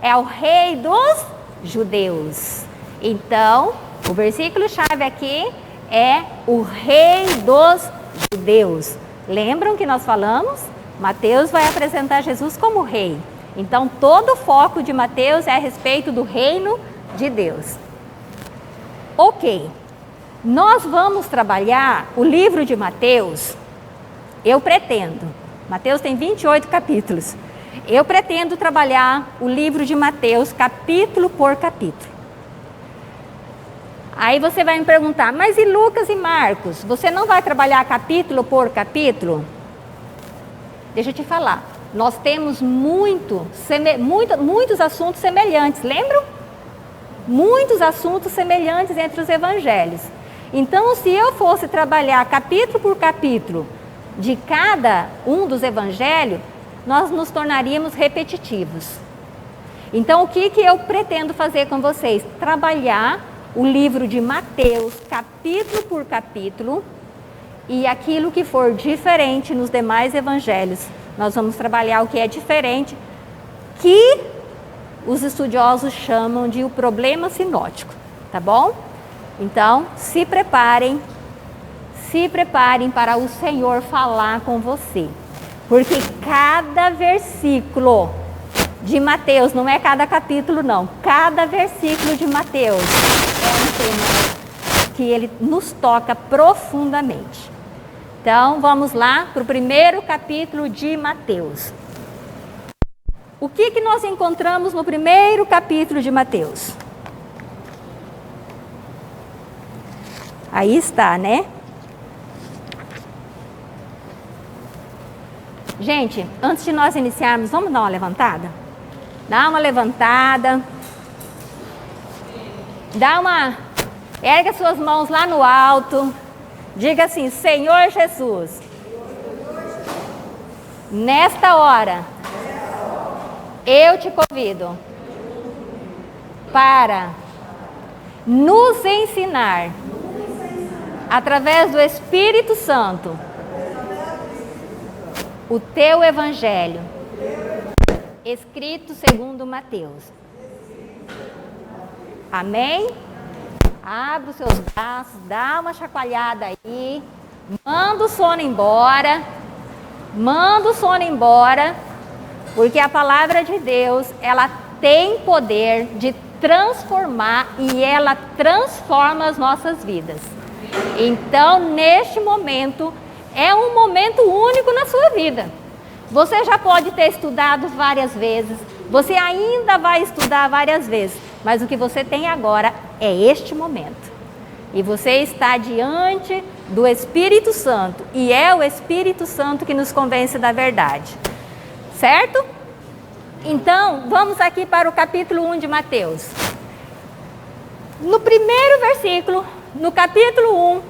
É o rei dos judeus. Então, o versículo chave aqui é o rei dos judeus. Lembram que nós falamos? Mateus vai apresentar Jesus como rei. Então, todo o foco de Mateus é a respeito do reino de Deus. Ok, nós vamos trabalhar o livro de Mateus, eu pretendo. Mateus tem 28 capítulos. Eu pretendo trabalhar o livro de Mateus capítulo por capítulo. Aí você vai me perguntar, mas e Lucas e Marcos? Você não vai trabalhar capítulo por capítulo? Deixa eu te falar. Nós temos muitos assuntos semelhantes, lembram? Muitos assuntos semelhantes entre os evangelhos. Então, se eu fosse trabalhar capítulo por capítulo de cada um dos evangelhos, nós nos tornaríamos repetitivos. Então, o que eu pretendo fazer com vocês? Trabalhar o livro de Mateus, capítulo por capítulo, e aquilo que for diferente nos demais evangelhos, nós vamos trabalhar o que é diferente, que os estudiosos chamam de o problema sinótico, tá bom? Então, se preparem para o Senhor falar com você, porque cada versículo de Mateus, não é cada capítulo não, cada versículo de Mateus é um tema que ele nos toca profundamente. Então, vamos lá para o primeiro capítulo de Mateus. O que nós encontramos no primeiro capítulo de Mateus? Aí está, né? Gente, antes de nós iniciarmos, vamos dar uma levantada? Dá uma levantada. Erga suas mãos lá no alto. Diga assim: Senhor Jesus, nesta hora, eu te convido para nos ensinar, através do Espírito Santo, o teu evangelho, escrito segundo Mateus. Amém? Abra os seus braços, dá uma chacoalhada aí, manda o sono embora, porque a palavra de Deus, ela tem poder de transformar e ela transforma as nossas vidas. Então, neste momento, é um momento único na sua vida. Você já pode ter estudado várias vezes, você ainda vai estudar várias vezes, mas o que você tem agora é este momento. E você está diante do Espírito Santo, e é o Espírito Santo que nos convence da verdade. Certo? Então, vamos aqui para o capítulo 1 de Mateus. No primeiro versículo, no capítulo 1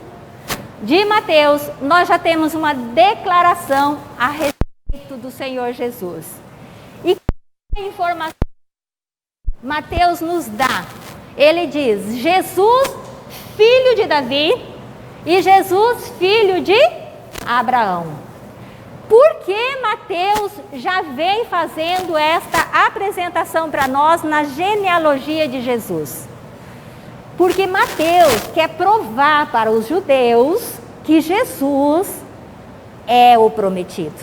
de Mateus, nós já temos uma declaração a respeito do Senhor Jesus. E que informação Mateus nos dá? Ele diz: Jesus, filho de Davi, e Jesus, filho de Abraão. Por que Mateus já vem fazendo esta apresentação para nós na genealogia de Jesus? Porque Mateus quer provar para os judeus que Jesus é o prometido,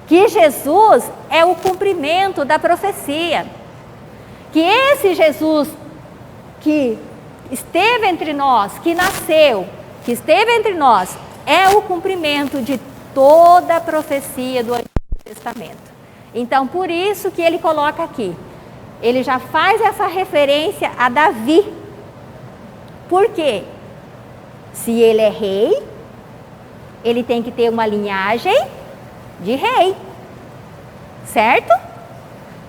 que Jesus é o cumprimento da profecia, que esse Jesus que esteve entre nós, que nasceu, que esteve entre nós, é o cumprimento de toda a profecia do Antigo Testamento. Então, por isso que ele coloca aqui, ele já faz essa referência a Davi. Por quê? Se ele é rei, ele tem que ter uma linhagem de rei, certo?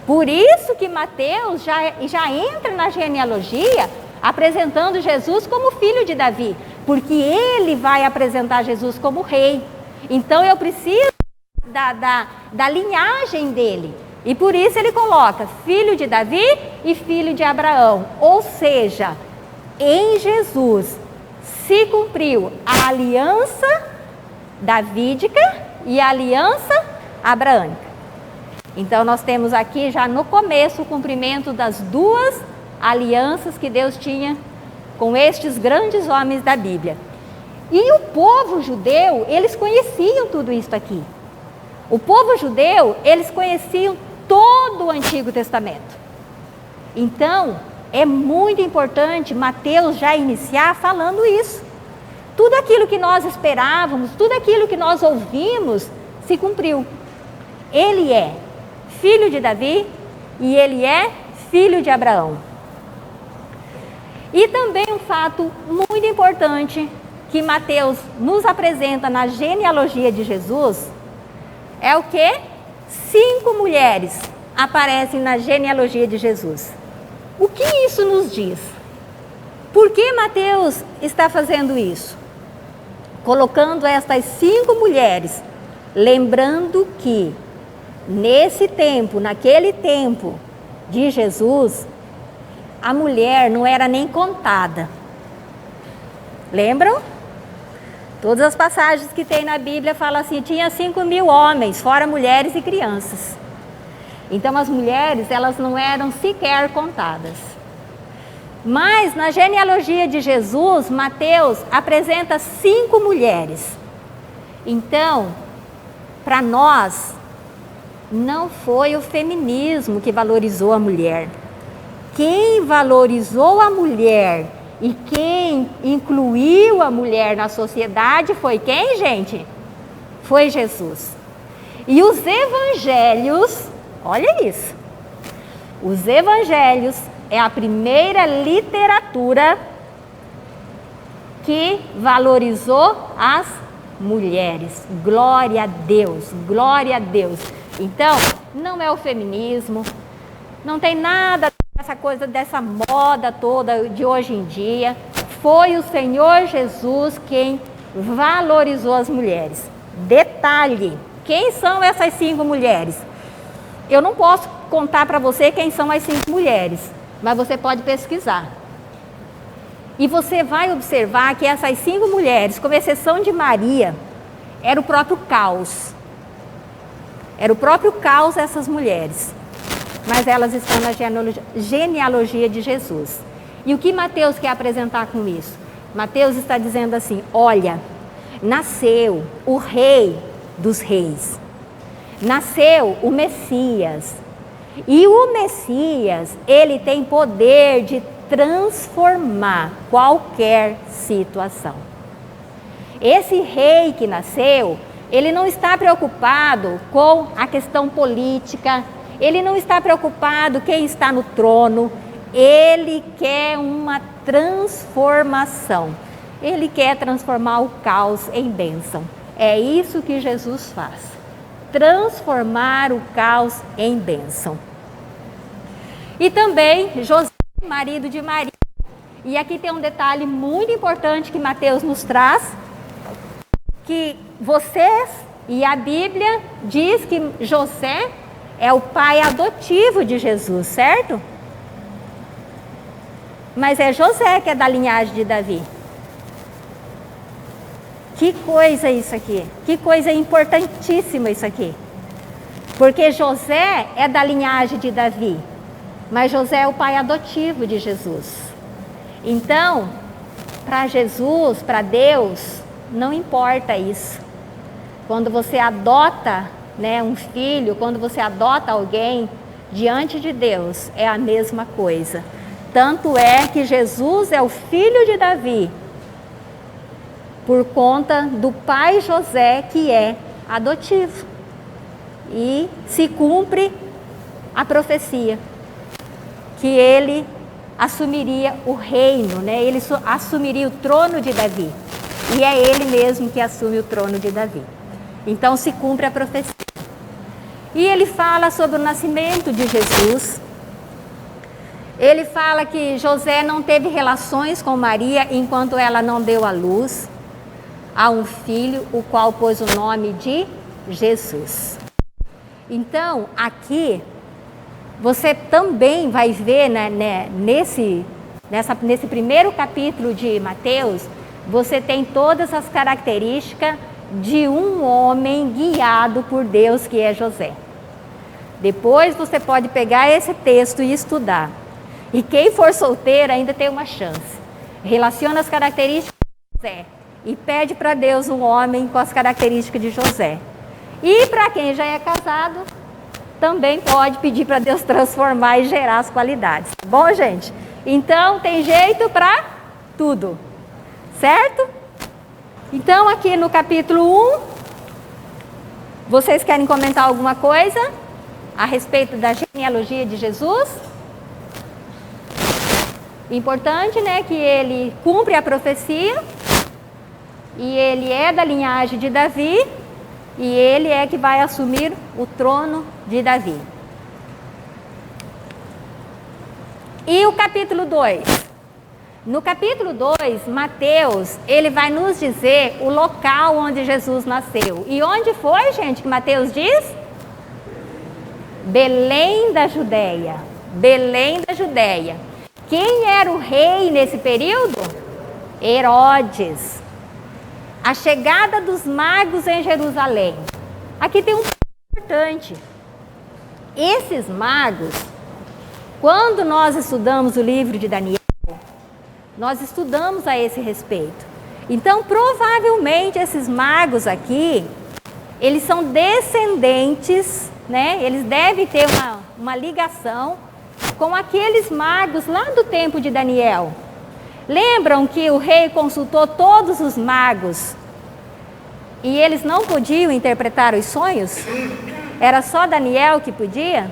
Por isso que Mateus já entra na genealogia apresentando Jesus como filho de Davi, porque ele vai apresentar Jesus como rei. Então eu preciso da linhagem dele. E por isso ele coloca filho de Davi e filho de Abraão. Ou seja, em Jesus se cumpriu a aliança davídica e a aliança abraâmica. Então nós temos aqui já no começo o cumprimento das duas alianças que Deus tinha com estes grandes homens da Bíblia. E o povo judeu, eles conheciam tudo isso aqui. O povo judeu, eles conheciam todo o Antigo Testamento. Então, é muito importante Mateus já iniciar falando isso. Tudo aquilo que nós esperávamos, tudo aquilo que nós ouvimos, se cumpriu. Ele é filho de Davi e ele é filho de Abraão. E também um fato muito importante que Mateus nos apresenta na genealogia de Jesus é o quê? 5 mulheres aparecem na genealogia de Jesus. O que isso nos diz? Por que Mateus está fazendo isso? Colocando estas 5 mulheres, lembrando que nesse tempo, naquele tempo de Jesus, a mulher não era nem contada. Lembram? Todas as passagens que tem na Bíblia falam assim, tinha 5.000 homens, fora mulheres e crianças. Então as mulheres, elas não eram sequer contadas. Mas na genealogia de Jesus, Mateus apresenta 5 mulheres. Então, para nós, não foi o feminismo que valorizou a mulher. Quem valorizou a mulher e quem incluiu a mulher na sociedade foi quem, gente? Foi Jesus. E os evangelhos, olha isso, os evangelhos é a primeira literatura que valorizou as mulheres. Glória a Deus, glória a Deus. Então, não é o feminismo, não tem nada dessa coisa, dessa moda toda de hoje em dia. Foi o Senhor Jesus quem valorizou as mulheres. Detalhe, quem são essas 5 mulheres? Eu não posso contar para você quem são as 5 mulheres, mas você pode pesquisar. E você vai observar que essas 5 mulheres, com exceção de Maria, era o próprio caos. Era o próprio caos essas mulheres. Mas elas estão na genealogia de Jesus. E o que Mateus quer apresentar com isso? Mateus está dizendo assim, olha, nasceu o Rei dos Reis. Nasceu o Messias. E o Messias, ele tem poder de transformar qualquer situação. Esse rei que nasceu, ele não está preocupado com a questão política, ele não está preocupado quem está no trono, ele quer uma transformação. Ele quer transformar o caos em bênção. É isso que Jesus faz. Transformar o caos em bênção. E também José, marido de Maria. E aqui tem um detalhe muito importante que Mateus nos traz, que vocês e a Bíblia diz que José é o pai adotivo de Jesus, certo? Mas é José que é da linhagem de Davi. Que coisa isso aqui, que coisa importantíssima isso aqui. Porque José é da linhagem de Davi, mas José é o pai adotivo de Jesus. Então, para Jesus, para Deus, não importa isso. Quando você adota, um filho, quando você adota alguém, diante de Deus, é a mesma coisa. Tanto é que Jesus é o filho de Davi, por conta do pai José, que é adotivo. E se cumpre a profecia, que ele assumiria o reino, ele assumiria o trono de Davi. E é ele mesmo que assume o trono de Davi. Então se cumpre a profecia. E ele fala sobre o nascimento de Jesus. Ele fala que José não teve relações com Maria enquanto ela não deu à luz a um filho, o qual pôs o nome de Jesus. Então, aqui, você também vai ver, nesse primeiro capítulo de Mateus, você tem todas as características de um homem guiado por Deus, que é José. Depois você pode pegar esse texto e estudar. E quem for solteiro ainda tem uma chance. Relaciona as características de José e pede para Deus um homem com as características de José. E para quem já é casado, também pode pedir para Deus transformar e gerar as qualidades. Tá bom, gente? Então, tem jeito para tudo. Certo? Então, aqui no capítulo 1, vocês querem comentar alguma coisa a respeito da genealogia de Jesus? Importante, né, que ele cumpre a profecia e ele é da linhagem de Davi e ele é que vai assumir o trono de Davi. E o capítulo 2? No capítulo 2, Mateus, ele vai nos dizer o local onde Jesus nasceu. E onde foi, gente, que Mateus diz? Belém da Judéia. Belém da Judéia. Quem era o rei nesse período? Herodes. A chegada dos magos em Jerusalém. Aqui tem um ponto importante. Esses magos, quando nós estudamos o livro de Daniel, nós estudamos a esse respeito. Então, provavelmente, esses magos aqui, eles são descendentes, né? Eles devem ter uma ligação com aqueles magos lá do tempo de Daniel. Lembram que o rei consultou todos os magos e eles não podiam interpretar os sonhos? Era só Daniel que podia?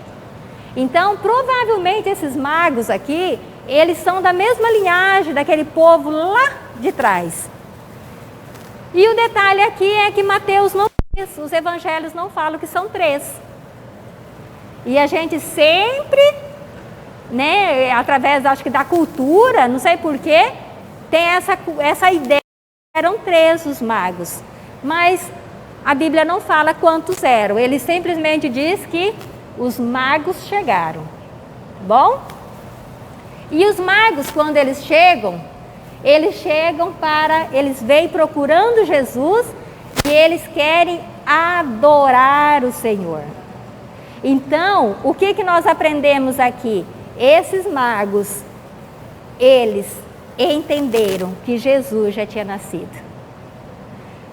Então, provavelmente esses magos aqui, eles são da mesma linhagem daquele povo lá de trás. E o detalhe aqui é que Mateus não diz, os evangelhos não falam que são 3. E a gente sempre, né, através, acho que da cultura, não sei porquê, tem essa ideia que eram 3 os magos. Mas a Bíblia não fala quantos eram, ele simplesmente diz que os magos chegaram. Bom? E os magos, quando eles chegam eles vêm procurando Jesus e eles querem adorar o Senhor. Então, o que nós aprendemos aqui? Esses magos, eles entenderam que Jesus já tinha nascido.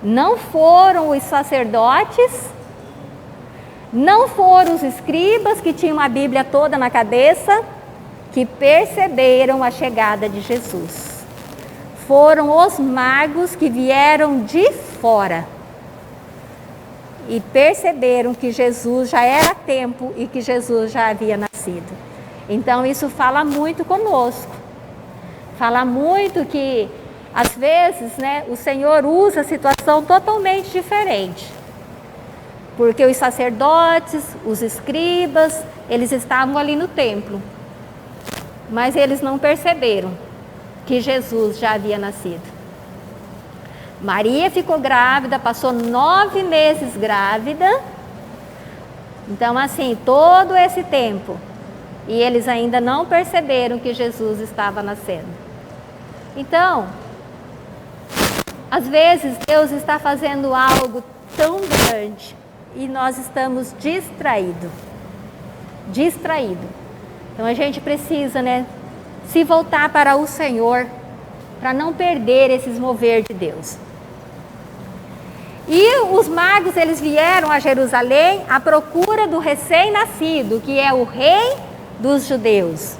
Não foram os sacerdotes, não foram os escribas que tinham a Bíblia toda na cabeça, que perceberam a chegada de Jesus. Foram os magos que vieram de fora e perceberam que Jesus já era tempo e que Jesus já havia nascido. Então isso fala muito conosco. Fala muito que às vezes, né, o Senhor usa a situação totalmente diferente. Porque os sacerdotes, os escribas, eles estavam ali no templo. Mas eles não perceberam que Jesus já havia nascido. Maria ficou grávida, passou 9 meses grávida. Então, assim, todo esse tempo. E eles ainda não perceberam que Jesus estava nascendo. Então, às vezes Deus está fazendo algo tão grande e nós estamos distraídos. Então a gente precisa, né, se voltar para o Senhor, para não perder esses mover de Deus. E os magos, eles vieram a Jerusalém à procura do recém-nascido, que é o rei dos judeus.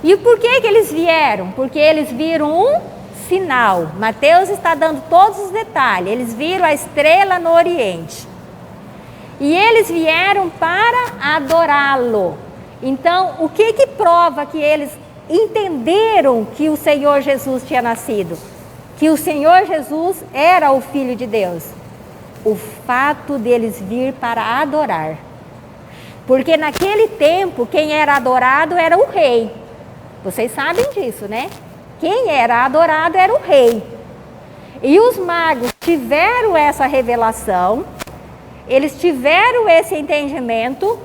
E por que eles vieram? Porque eles viram um sinal. Mateus está dando todos os detalhes. Eles viram a estrela no Oriente. E eles vieram para adorá-lo. Então, o que prova que eles entenderam que o Senhor Jesus tinha nascido? Que o Senhor Jesus era o Filho de Deus? O fato deles vir para adorar. Porque naquele tempo, quem era adorado era o rei. Vocês sabem disso, né? Quem era adorado era o rei. E os magos tiveram essa revelação, eles tiveram esse entendimento,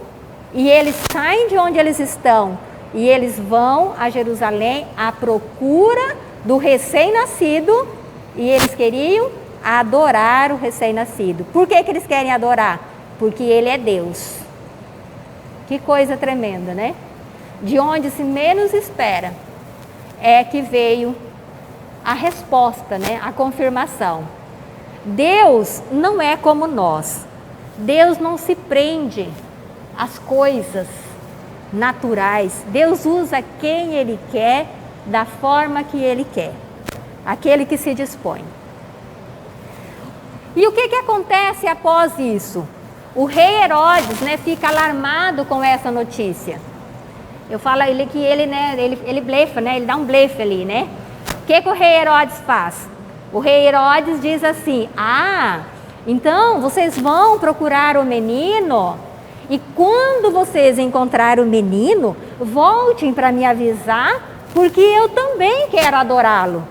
e eles saem de onde eles estão e eles vão a Jerusalém à procura do recém-nascido e eles queriam adorar o recém-nascido. Por que eles querem adorar? Porque ele é Deus. Que coisa tremenda, né? De onde se menos espera é que veio a resposta, né? A confirmação. Deus não é como nós. Deus não se prende às coisas naturais. Deus usa quem Ele quer, da forma que Ele quer. Aquele que se dispõe. E o que acontece após isso? O rei Herodes, né, fica alarmado com essa notícia. Eu falo ele que ele, né, ele blefa, né? Ele dá um blefe ali, né? O que o rei Herodes faz? O rei Herodes diz assim: ah, então vocês vão procurar o menino e quando vocês encontrarem o menino, voltem para me avisar, porque eu também quero adorá-lo.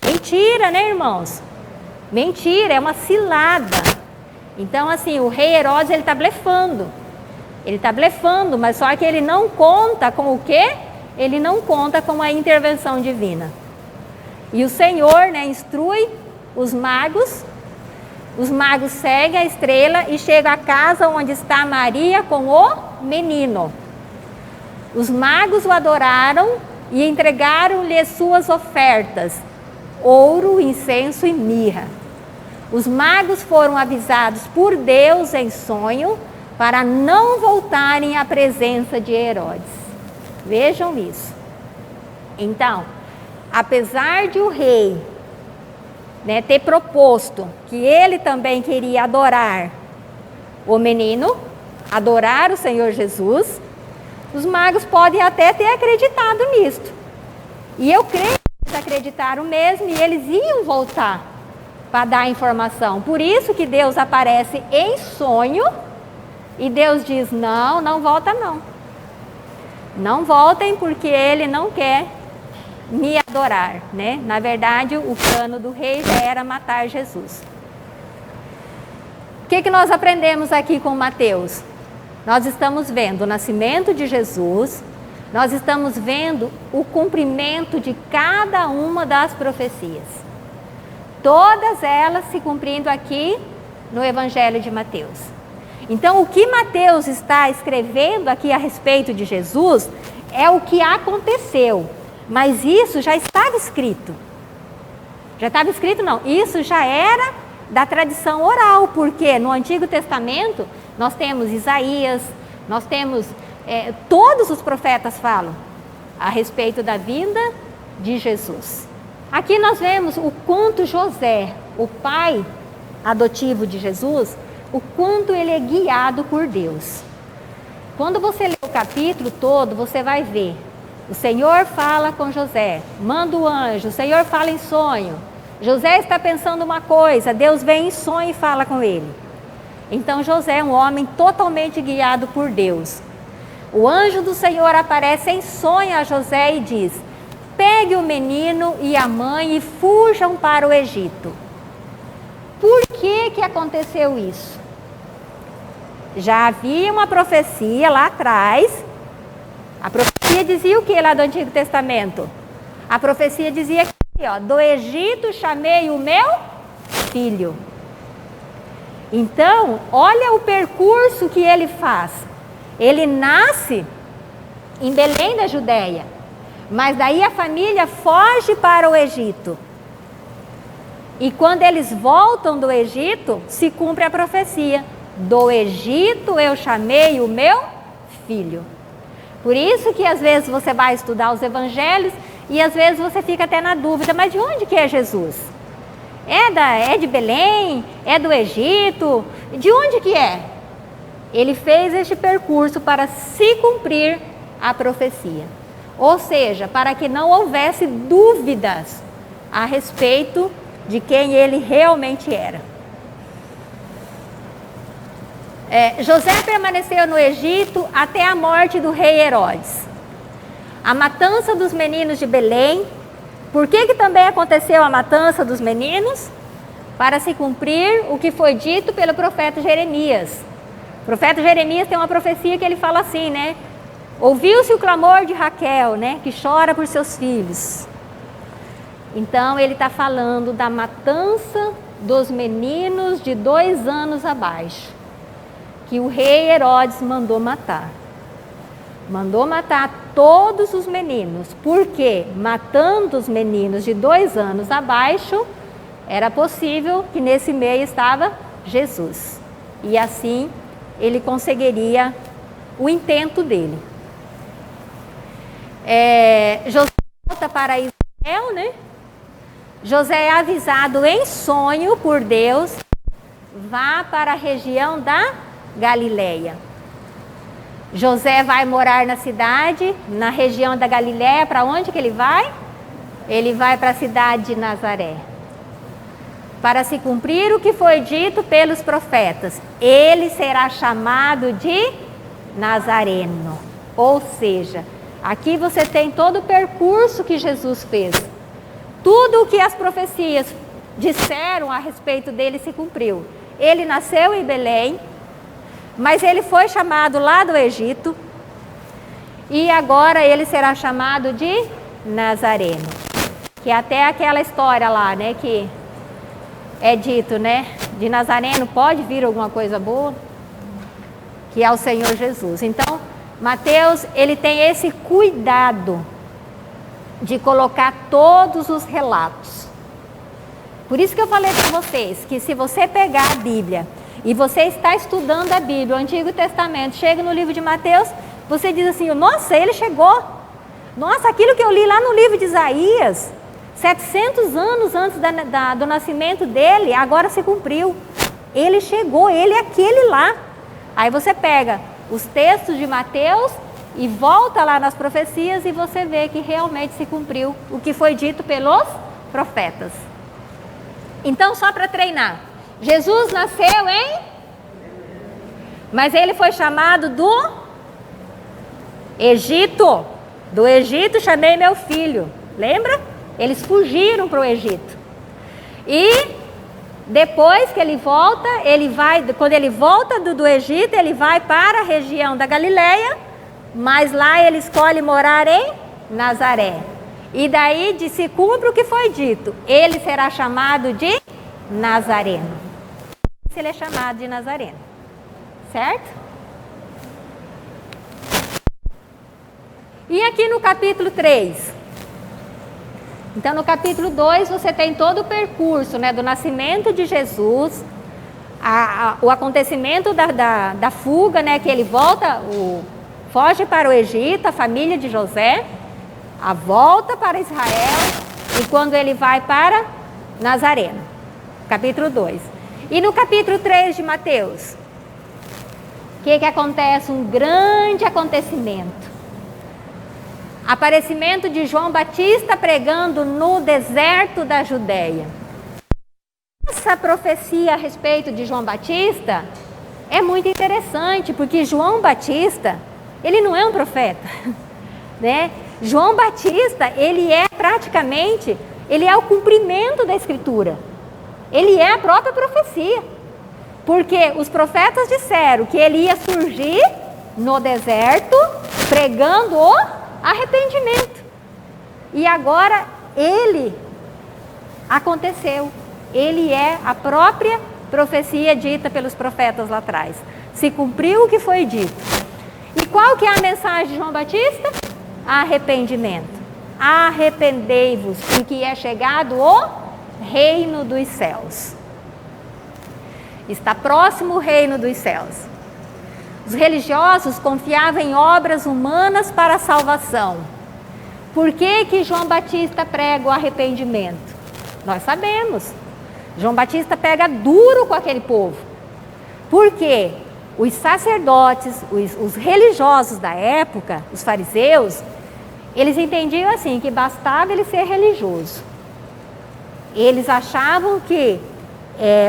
Mentira, né, irmãos? Mentira, é uma cilada. Então, assim, o rei Herodes, ele está blefando. Ele está blefando, mas só que ele não conta com o quê? Ele não conta com a intervenção divina. E o Senhor, né, instrui os magos seguem a estrela e chegam à casa onde está Maria com o menino. Os magos o adoraram e entregaram-lhe suas ofertas, ouro, incenso e mirra. Os magos foram avisados por Deus em sonho para não voltarem à presença de Herodes. Vejam isso. Então, apesar de o rei, né, ter proposto que ele também queria adorar o menino, adorar o Senhor Jesus, os magos podem até ter acreditado nisto. E eu creio que eles acreditaram mesmo e eles iam voltar para dar a informação. Por isso que Deus aparece em sonho e Deus diz: não, não volta não. Não voltem porque ele não quer me adorar, né? Na verdade, o plano do rei já era matar Jesus. O que nós aprendemos aqui com Mateus? Nós estamos vendo o nascimento de Jesus, nós estamos vendo o cumprimento de cada uma das profecias. Todas elas se cumprindo aqui no Evangelho de Mateus. Então, o que Mateus está escrevendo aqui a respeito de Jesus é o que aconteceu. Mas isso já estava escrito. Já estava escrito, não. Isso já era da tradição oral, porque no Antigo Testamento nós temos Isaías, nós temos, todos os profetas falam a respeito da vinda de Jesus. Aqui nós vemos o quanto José, o pai adotivo de Jesus, o quanto ele é guiado por Deus. Quando você lê o capítulo todo, você vai ver. O Senhor fala com José, manda o anjo, o Senhor fala em sonho. José está pensando uma coisa, Deus vem em sonho e fala com ele. Então José é um homem totalmente guiado por Deus. O anjo do Senhor aparece em sonho a José e diz: pegue o menino e a mãe e fujam para o Egito. Por que aconteceu isso? Já havia uma profecia lá atrás. A profecia dizia o que lá do Antigo Testamento? A profecia dizia aqui, ó: do Egito chamei o meu filho. Então, olha o percurso que ele faz. Ele nasce em Belém da Judéia, mas daí a família foge para o Egito. E quando eles voltam do Egito, se cumpre a profecia: do Egito eu chamei o meu filho. Por isso que às vezes você vai estudar os evangelhos e às vezes você fica até na dúvida: mas de onde que é Jesus? É de Belém? É do Egito? De onde que é? Ele fez este percurso para se cumprir a profecia. Ou seja, para que não houvesse dúvidas a respeito de quem ele realmente era. José permaneceu no Egito até a morte do rei Herodes. A matança dos meninos de Belém. Por que também aconteceu a matança dos meninos? Para se cumprir o que foi dito pelo profeta Jeremias. O profeta Jeremias tem uma profecia que ele fala assim, né? Ouviu-se o clamor de Raquel, né? Que chora por seus filhos. Então ele está falando da matança dos meninos de 2 anos abaixo, que o rei Herodes mandou matar. Mandou matar todos os meninos, porque matando os meninos de 2 anos abaixo, era possível que nesse meio estava Jesus. E assim ele conseguiria o intento dele. José volta para Israel, né? José é avisado em sonho por Deus: vá para a região da Galileia. José vai morar na cidade, na região da Galiléia. Para onde que ele vai? Ele vai para a cidade de Nazaré. Para se cumprir o que foi dito pelos profetas, ele será chamado de Nazareno. Ou seja, aqui você tem todo o percurso que Jesus fez. Tudo o que as profecias disseram a respeito dele se cumpriu. Ele nasceu em Belém, mas ele foi chamado lá do Egito, e agora ele será chamado de Nazareno. Que é até aquela história lá, né, que é dito, né, de Nazareno pode vir alguma coisa boa, que é o Senhor Jesus. Então, Mateus, ele tem esse cuidado de colocar todos os relatos. Por isso que eu falei para vocês, que se você pegar a Bíblia e você está estudando a Bíblia, o Antigo Testamento, chega no livro de Mateus, você diz assim, nossa, ele chegou. Nossa, aquilo que eu li lá no livro de Isaías, 700 anos antes do nascimento dele, agora se cumpriu. Ele chegou, ele é aquele lá. Aí você pega os textos de Mateus e volta lá nas profecias e você vê que realmente se cumpriu o que foi dito pelos profetas. Então, só para treinar, Jesus nasceu mas ele foi chamado do Egito. Do Egito chamei meu filho. Lembra? Eles fugiram para o Egito. E depois que ele volta, quando ele volta do Egito, ele vai para a região da Galiléia, mas lá ele escolhe morar em Nazaré. E daí se cumpre o que foi dito. Ele será chamado de Nazareno. Ele é chamado de Nazareno. Certo? E aqui no capítulo 3. Então, no capítulo 2, você tem todo o percurso, né, do nascimento de Jesus, o acontecimento da fuga, né, que ele foge para o Egito, a família de José, a volta para Israel, e quando ele vai para Nazareno, capítulo 2. E no capítulo 3 de Mateus, o que acontece? Um grande acontecimento. Aparecimento de João Batista pregando no deserto da Judéia. Essa profecia a respeito de João Batista é muito interessante, porque João Batista, ele não é um profeta, né? João Batista, ele é o cumprimento da Escritura. Ele é a própria profecia. Porque os profetas disseram que ele ia surgir no deserto pregando o arrependimento. E agora ele aconteceu. Ele é a própria profecia dita pelos profetas lá atrás. Se cumpriu o que foi dito. E qual que é a mensagem de João Batista? Arrependimento. Arrependei-vos, porque é chegado o reino dos céus. Está próximo o reino dos céus. Os religiosos confiavam em obras humanas para a salvação. Por que João Batista prega o arrependimento? Nós sabemos. João Batista pega duro com aquele povo. Por quê? Os sacerdotes, os religiosos da época, os fariseus, eles entendiam assim, que bastava ele ser religioso. Eles achavam que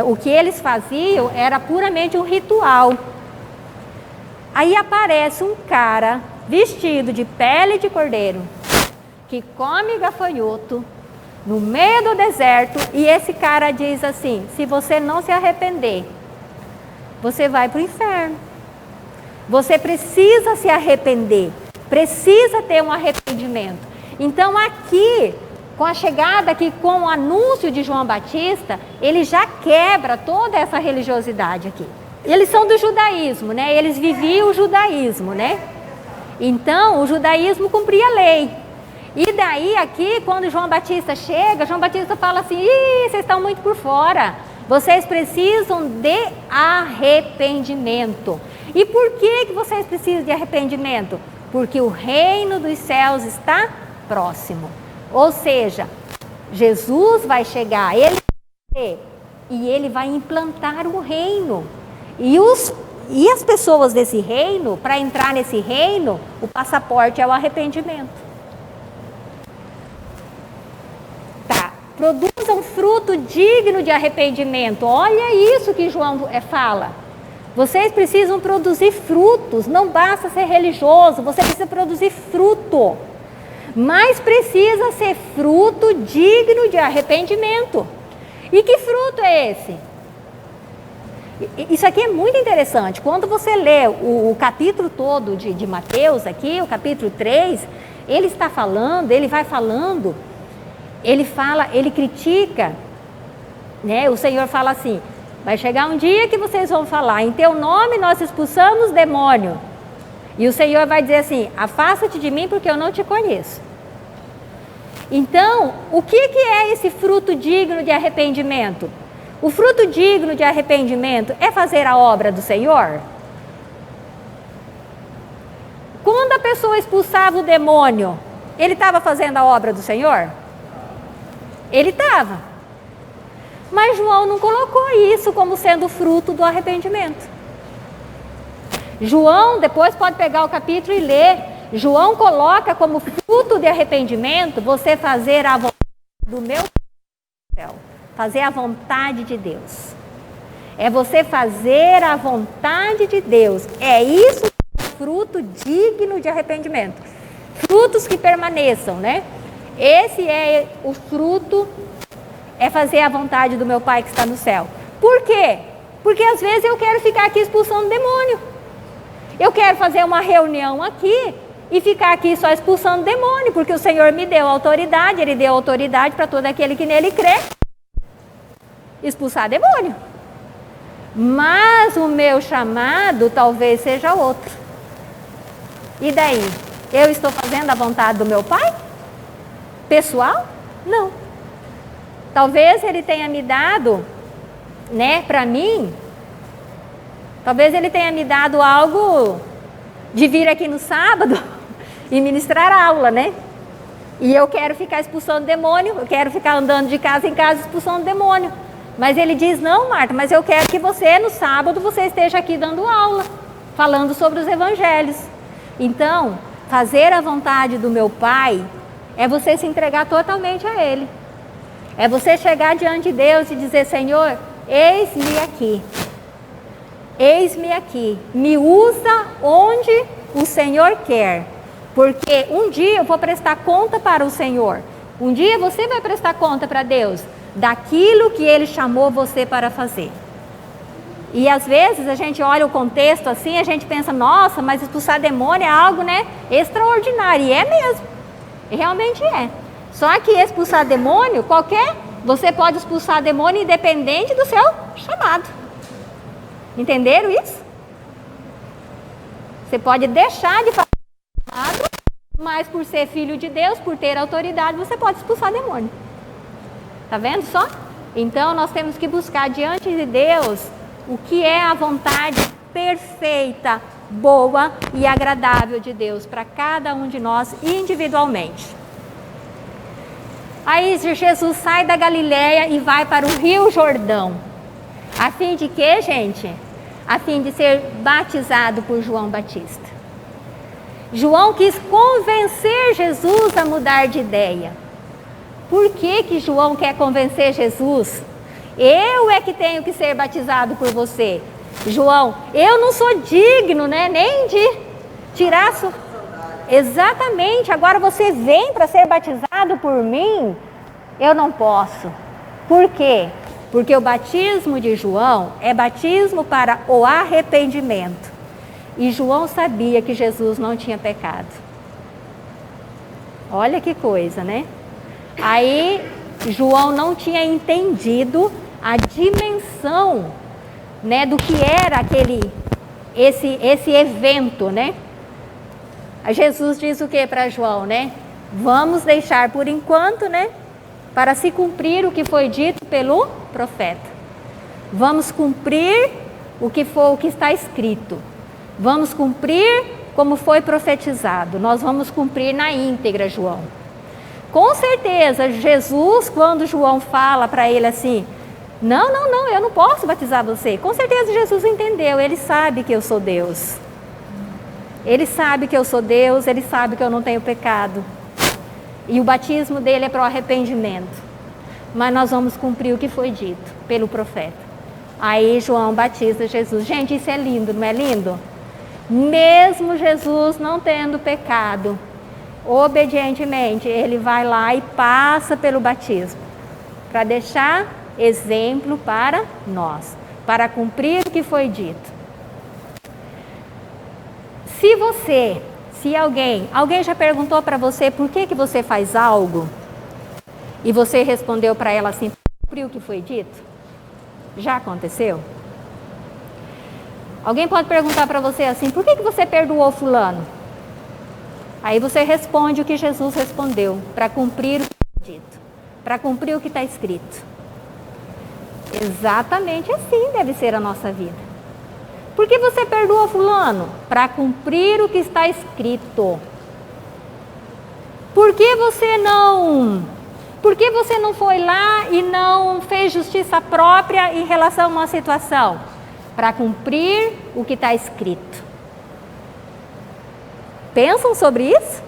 o que eles faziam era puramente um ritual. Aí aparece um cara vestido de pele de cordeiro, que come gafanhoto, no meio do deserto, e esse cara diz assim, se você não se arrepender, você vai para o inferno. Você precisa se arrepender, precisa ter um arrependimento. Então aqui, com a chegada aqui, com o anúncio de João Batista, ele já quebra toda essa religiosidade aqui. Eles são do judaísmo, né? Eles viviam o judaísmo, né? Então, o judaísmo cumpria a lei. E daí aqui, quando João Batista chega, João Batista fala assim, vocês estão muito por fora. Vocês precisam de arrependimento. E por que vocês precisam de arrependimento? Porque o reino dos céus está próximo. Ou seja, Jesus vai chegar, e ele vai implantar o reino. E E as pessoas desse reino, para entrar nesse reino, o passaporte é o arrependimento. Tá, produzam fruto digno de arrependimento. Olha isso que João fala. Vocês precisam produzir frutos, não basta ser religioso, você precisa produzir fruto. Mas precisa ser fruto digno de arrependimento. E que fruto é esse? Isso aqui é muito interessante. Quando você lê o capítulo todo de Mateus aqui, o capítulo 3, ele está falando, ele vai falando, ele fala, ele critica, né? O Senhor fala assim, vai chegar um dia que vocês vão falar, em teu nome nós expulsamos demônio. E o Senhor vai dizer assim, afasta-te de mim porque eu não te conheço. Então, o que é esse fruto digno de arrependimento? O fruto digno de arrependimento é fazer a obra do Senhor? Quando a pessoa expulsava o demônio, ele estava fazendo a obra do Senhor? Ele estava. Mas João não colocou isso como sendo fruto do arrependimento. João, depois pode pegar o capítulo e ler. João coloca como fruto de arrependimento você fazer a vontade do meu céu. Fazer a vontade de Deus. É você fazer a vontade de Deus. É isso que é fruto digno de arrependimento. Frutos que permaneçam, né? Esse é o fruto, é fazer a vontade do meu Pai que está no céu. Por quê? Porque às vezes eu quero ficar aqui expulsando demônio. Eu quero fazer uma reunião aqui e ficar aqui só expulsando demônio, porque o Senhor me deu autoridade, Ele deu autoridade para todo aquele que nele crê. Expulsar demônio. Mas o meu chamado talvez seja outro. E daí? Eu estou fazendo a vontade do meu Pai? Pessoal? Não. Talvez Ele tenha me dado, né, para mim, talvez Ele tenha me dado algo de vir aqui no sábado e ministrar aula, né? E eu quero ficar expulsando demônio, eu quero ficar andando de casa em casa expulsando demônio. Mas ele diz, não, Marta, mas eu quero que você, no sábado, você esteja aqui dando aula, falando sobre os evangelhos. Então, fazer a vontade do meu Pai é você se entregar totalmente a Ele. É você chegar diante de Deus e dizer, Senhor, eis-me aqui. Eis-me aqui. Me usa onde o Senhor quer. Porque um dia eu vou prestar conta para o Senhor. Um dia você vai prestar conta para Deus daquilo que Ele chamou você para fazer. E às vezes a gente olha o contexto assim, a gente pensa, nossa, mas expulsar demônio é algo, né, extraordinário. E é mesmo, e realmente é. Só que expulsar demônio, você pode expulsar demônio independente do seu chamado. Entenderam isso? Você pode deixar de fazer o chamado, mas por ser filho de Deus, por ter autoridade, você pode expulsar demônio. Tá vendo só? Então nós temos que buscar diante de Deus o que é a vontade perfeita, boa e agradável de Deus para cada um de nós individualmente. Aí Jesus sai da Galileia e vai para o Rio Jordão. A fim de quê, gente? A fim de ser batizado por João Batista. João quis convencer Jesus a mudar de ideia. Por que João quer convencer Jesus? Eu é que tenho que ser batizado por você. João, eu não sou digno, né, nem de tirar sua... Exatamente, agora você vem para ser batizado por mim? Eu não posso. Por quê? Porque o batismo de João é batismo para o arrependimento. E João sabia que Jesus não tinha pecado. Olha que coisa, né? Aí João não tinha entendido a dimensão, né, do que era esse evento, né? Jesus diz o que para João, né? Vamos deixar por enquanto, né, para se cumprir o que foi dito pelo profeta. Vamos cumprir o que está escrito. Vamos cumprir como foi profetizado. Nós vamos cumprir na íntegra, João. Com certeza, Jesus, quando João fala para ele assim, Não, não, não, eu não posso batizar você. Com certeza Jesus entendeu, ele sabe que eu sou Deus. Ele sabe que eu sou Deus, ele sabe que eu não tenho pecado. E o batismo dele é para o arrependimento. Mas nós vamos cumprir o que foi dito pelo profeta. Aí João batiza Jesus. Gente, isso é lindo, não é lindo? Mesmo Jesus não tendo pecado, obedientemente, ele vai lá e passa pelo batismo. Para deixar exemplo para nós. Para cumprir o que foi dito. Se alguém já perguntou para você por que você faz algo? E você respondeu para ela assim, cumprir o que foi dito? Já aconteceu? Alguém pode perguntar para você assim, por que você perdoou fulano? Aí você responde o que Jesus respondeu, para cumprir o que foi dito, para cumprir o que está escrito. Exatamente assim deve ser a nossa vida. Por que você perdoou fulano? Para cumprir o que está escrito. Por que você não foi lá e não fez justiça própria em relação a uma situação? Para cumprir o que está escrito. Pensam sobre isso?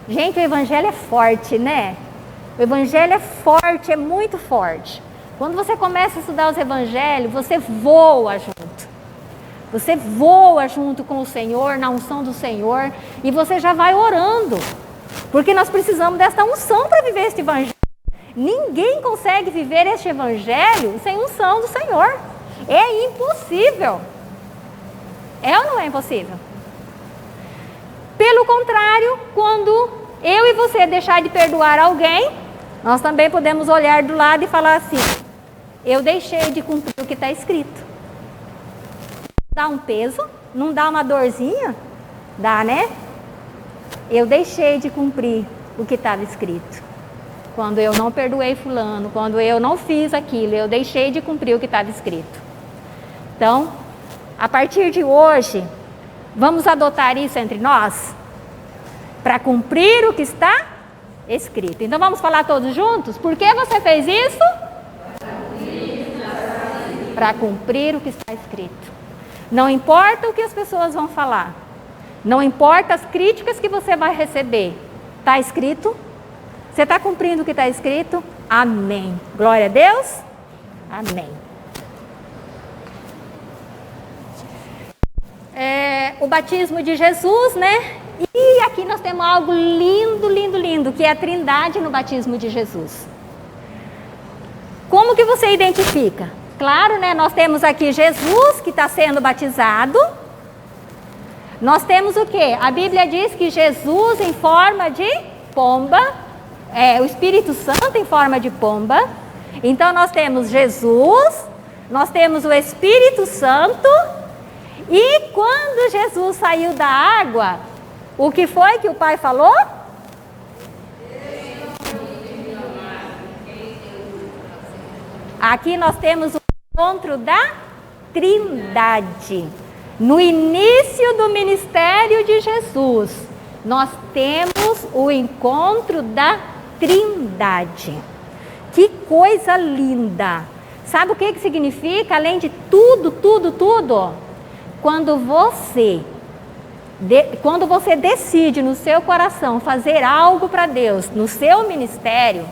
Gente, o evangelho é forte, né? O evangelho é forte, é muito forte. Quando você começa a estudar os evangelhos, você voa junto. Você voa junto com o Senhor, na unção do Senhor, e você já vai orando. Porque nós precisamos dessa unção para viver este evangelho. Ninguém consegue viver este evangelho sem unção do Senhor. É impossível. É ou não é impossível? Pelo contrário, quando eu e você deixar de perdoar alguém, nós também podemos olhar do lado e falar assim, eu deixei de cumprir o que está escrito. Dá um peso? Não dá uma dorzinha? Dá, né? Eu deixei de cumprir o que estava escrito. Quando eu não perdoei fulano, quando eu não fiz aquilo, eu deixei de cumprir o que estava escrito. Então, a partir de hoje, vamos adotar isso entre nós? Para cumprir o que está escrito. Então vamos falar todos juntos? Por que você fez isso? Para cumprir o que está escrito. Não importa o que as pessoas vão falar. Não importa as críticas que você vai receber. Está escrito? Você está cumprindo o que está escrito? Amém. Glória a Deus. Amém. O batismo de Jesus, né? E aqui nós temos algo lindo, lindo, lindo, que é a trindade no batismo de Jesus. Como que você identifica? Claro, né? Nós temos aqui Jesus que está sendo batizado. Nós temos o quê? A Bíblia diz que Jesus em forma de pomba, o Espírito Santo em forma de pomba. Então nós temos Jesus, nós temos o Espírito Santo. E quando Jesus saiu da água, o que foi que o Pai falou? Aqui nós temos o encontro da Trindade. No início do ministério de Jesus, nós temos o encontro da Trindade. Que coisa linda! Sabe o que significa? Além de tudo, tudo, tudo, quando você decide no seu coração fazer algo para Deus, no seu ministério,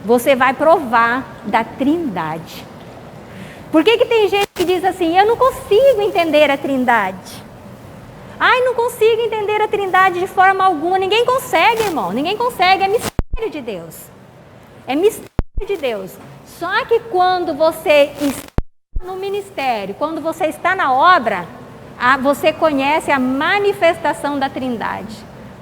você vai provar da Trindade. Por que tem gente que diz assim, eu não consigo entender a Trindade? Ai, não consigo entender a Trindade de forma alguma. Ninguém consegue, irmão, ninguém consegue, é mistério de Deus. É mistério de Deus. Só que quando você está no ministério, quando você está na obra, você conhece a manifestação da Trindade.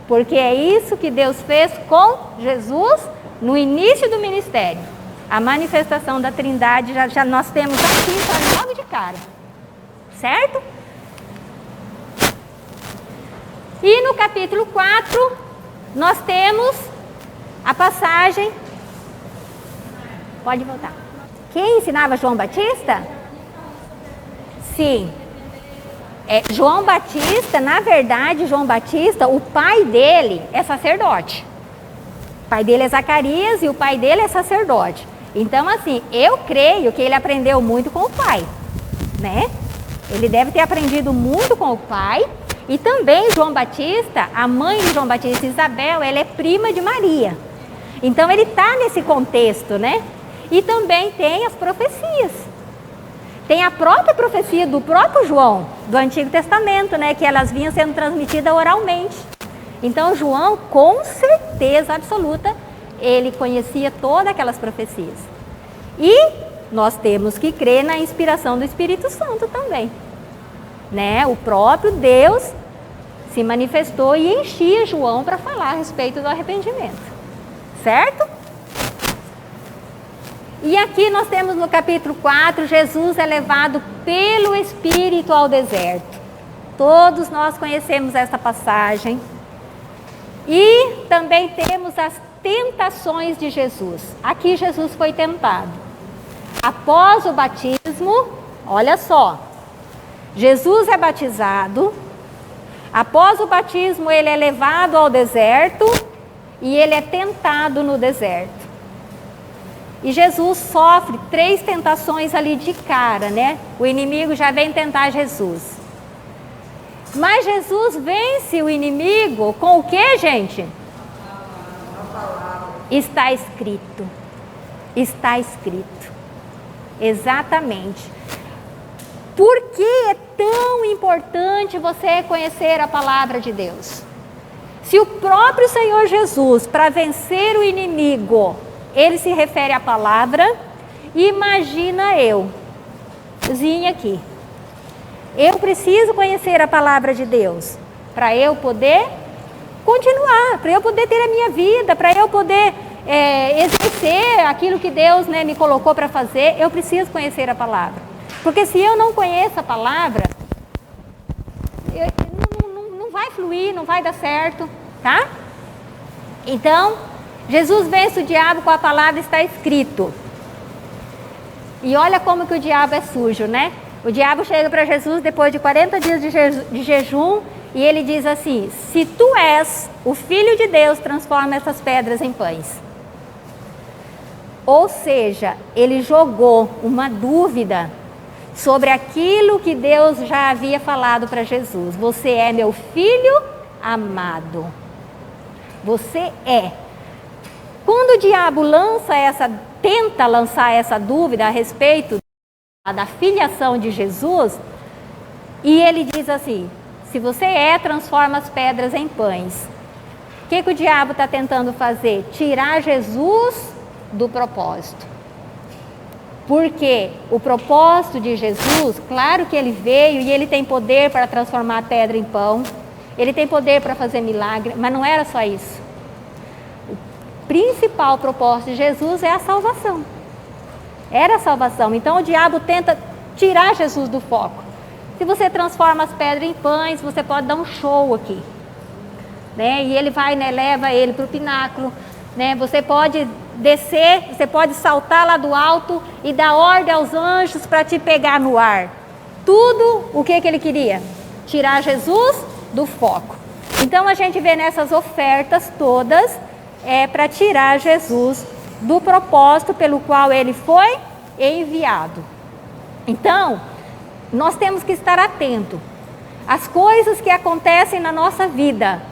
Porque é isso que Deus fez com Jesus no início do ministério. A manifestação da Trindade já nós temos aqui, está logo de cara. Certo? E no capítulo 4, nós temos a passagem. Pode voltar. Quem ensinava João Batista? Sim. João Batista, na verdade, João Batista, o pai dele é sacerdote. O pai dele é Zacarias e o pai dele é sacerdote. Então, assim, eu creio que ele aprendeu muito com o pai, né? Ele deve ter aprendido muito com o pai. E também João Batista, a mãe de João Batista, Isabel, ela é prima de Maria. Então ele está nesse contexto, né? E também tem as profecias. Tem a própria profecia do próprio João, do Antigo Testamento, né? Que elas vinham sendo transmitidas oralmente. Então João, com certeza absoluta, ele conhecia todas aquelas profecias. E nós temos que crer na inspiração do Espírito Santo também, né? O próprio Deus se manifestou e enchia João para falar a respeito do arrependimento, certo? E aqui nós temos no capítulo 4, Jesus é levado pelo Espírito ao deserto. Todos nós conhecemos essa passagem. E também temos as tentações de Jesus. Aqui Jesus foi tentado. Após o batismo, olha só, Jesus é batizado. Após o batismo, ele é levado ao deserto e ele é tentado no deserto. E Jesus sofre 3 tentações ali de cara, né? O inimigo já vem tentar Jesus. Mas Jesus vence o inimigo com o que, gente? Está escrito. Está escrito. Exatamente. Por que é tão importante você conhecer a palavra de Deus? Se o próprio Senhor Jesus, para vencer o inimigo, ele se refere à palavra, imagina euzinha aqui. Eu preciso conhecer a palavra de Deus para eu poder continuar, para eu poder ter a minha vida, para eu poder exercer aquilo que Deus, né, me colocou para fazer. Eu preciso conhecer a palavra. Porque se eu não conheço a palavra, não vai fluir, não vai dar certo, tá? Então, Jesus vence o diabo com a palavra, está escrito. E olha como que o diabo é sujo, né? O diabo chega para Jesus depois de 40 dias de jejum e ele diz assim: se tu és o Filho de Deus, transforma essas pedras em pães. Ou seja, ele jogou uma dúvida sobre aquilo que Deus já havia falado para Jesus. Você é meu filho amado. Você é. Quando o diabo tenta lançar essa dúvida a respeito da filiação de Jesus, e ele diz assim: se você transforma as pedras em pães. O que o diabo está tentando fazer? Tirar Jesus do propósito. Porque o propósito de Jesus, claro que ele veio e ele tem poder para transformar a pedra em pão, ele tem poder para fazer milagre, mas não era só isso. O principal propósito de Jesus é a salvação. Era a salvação. Então o diabo tenta tirar Jesus do foco. Se você transforma as pedras em pães, você pode dar um show aqui, né? E ele vai, né, leva ele para o pináculo, né? Você pode descer, você pode saltar lá do alto e dar ordem aos anjos para te pegar no ar. Tudo o que ele queria? Tirar Jesus do foco. Então a gente vê nessas ofertas todas para tirar Jesus do propósito pelo qual ele foi enviado. Então, nós temos que estar atentos. As coisas que acontecem na nossa vida,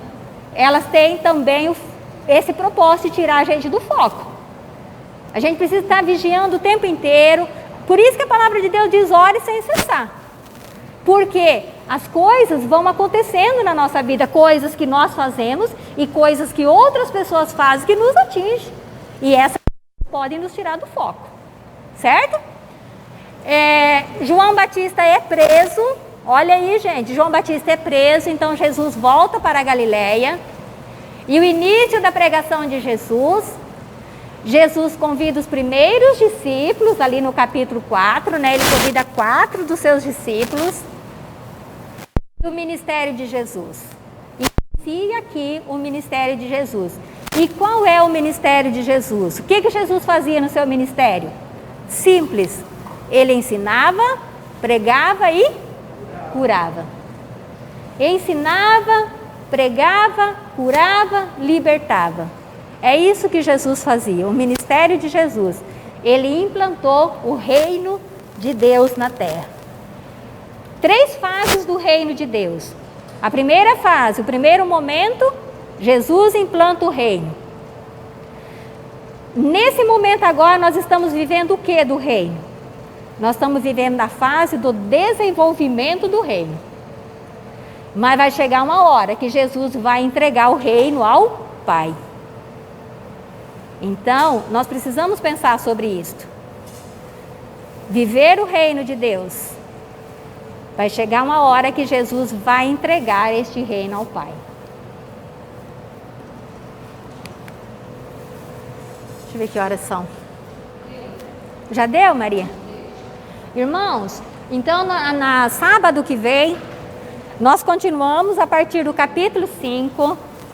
elas têm também esse propósito de tirar a gente do foco. A gente precisa estar vigiando o tempo inteiro. Por isso que a palavra de Deus diz: ore sem cessar. Porque as coisas vão acontecendo na nossa vida, coisas que nós fazemos e coisas que outras pessoas fazem que nos atingem. E essas podem nos tirar do foco, certo? João Batista é preso. Olha aí, gente, João Batista é preso, então Jesus volta para a Galileia. E o início da pregação de Jesus convida os primeiros discípulos, ali no capítulo 4, né? Ele convida 4 dos seus discípulos. O ministério de Jesus. Inicia aqui o ministério de Jesus. E qual é o ministério de Jesus? O que Jesus fazia no seu ministério? Simples. Ele ensinava, pregava e curava. Ensinava, pregava, curava, libertava. É isso que Jesus fazia, o ministério de Jesus. Ele implantou o reino de Deus na terra. 3 fases do reino de Deus. A primeira fase, o primeiro momento, Jesus implanta o reino. Nesse momento agora nós estamos vivendo o que do reino? Nós estamos vivendo na fase do desenvolvimento do reino. Mas vai chegar uma hora que Jesus vai entregar o reino ao Pai. Então, nós precisamos pensar sobre isto. Viver o reino de Deus. Vai chegar uma hora que Jesus vai entregar este reino ao Pai. Deixa eu ver que horas são. Já deu, Maria? Irmãos, então na sábado que vem, nós continuamos a partir do capítulo 5.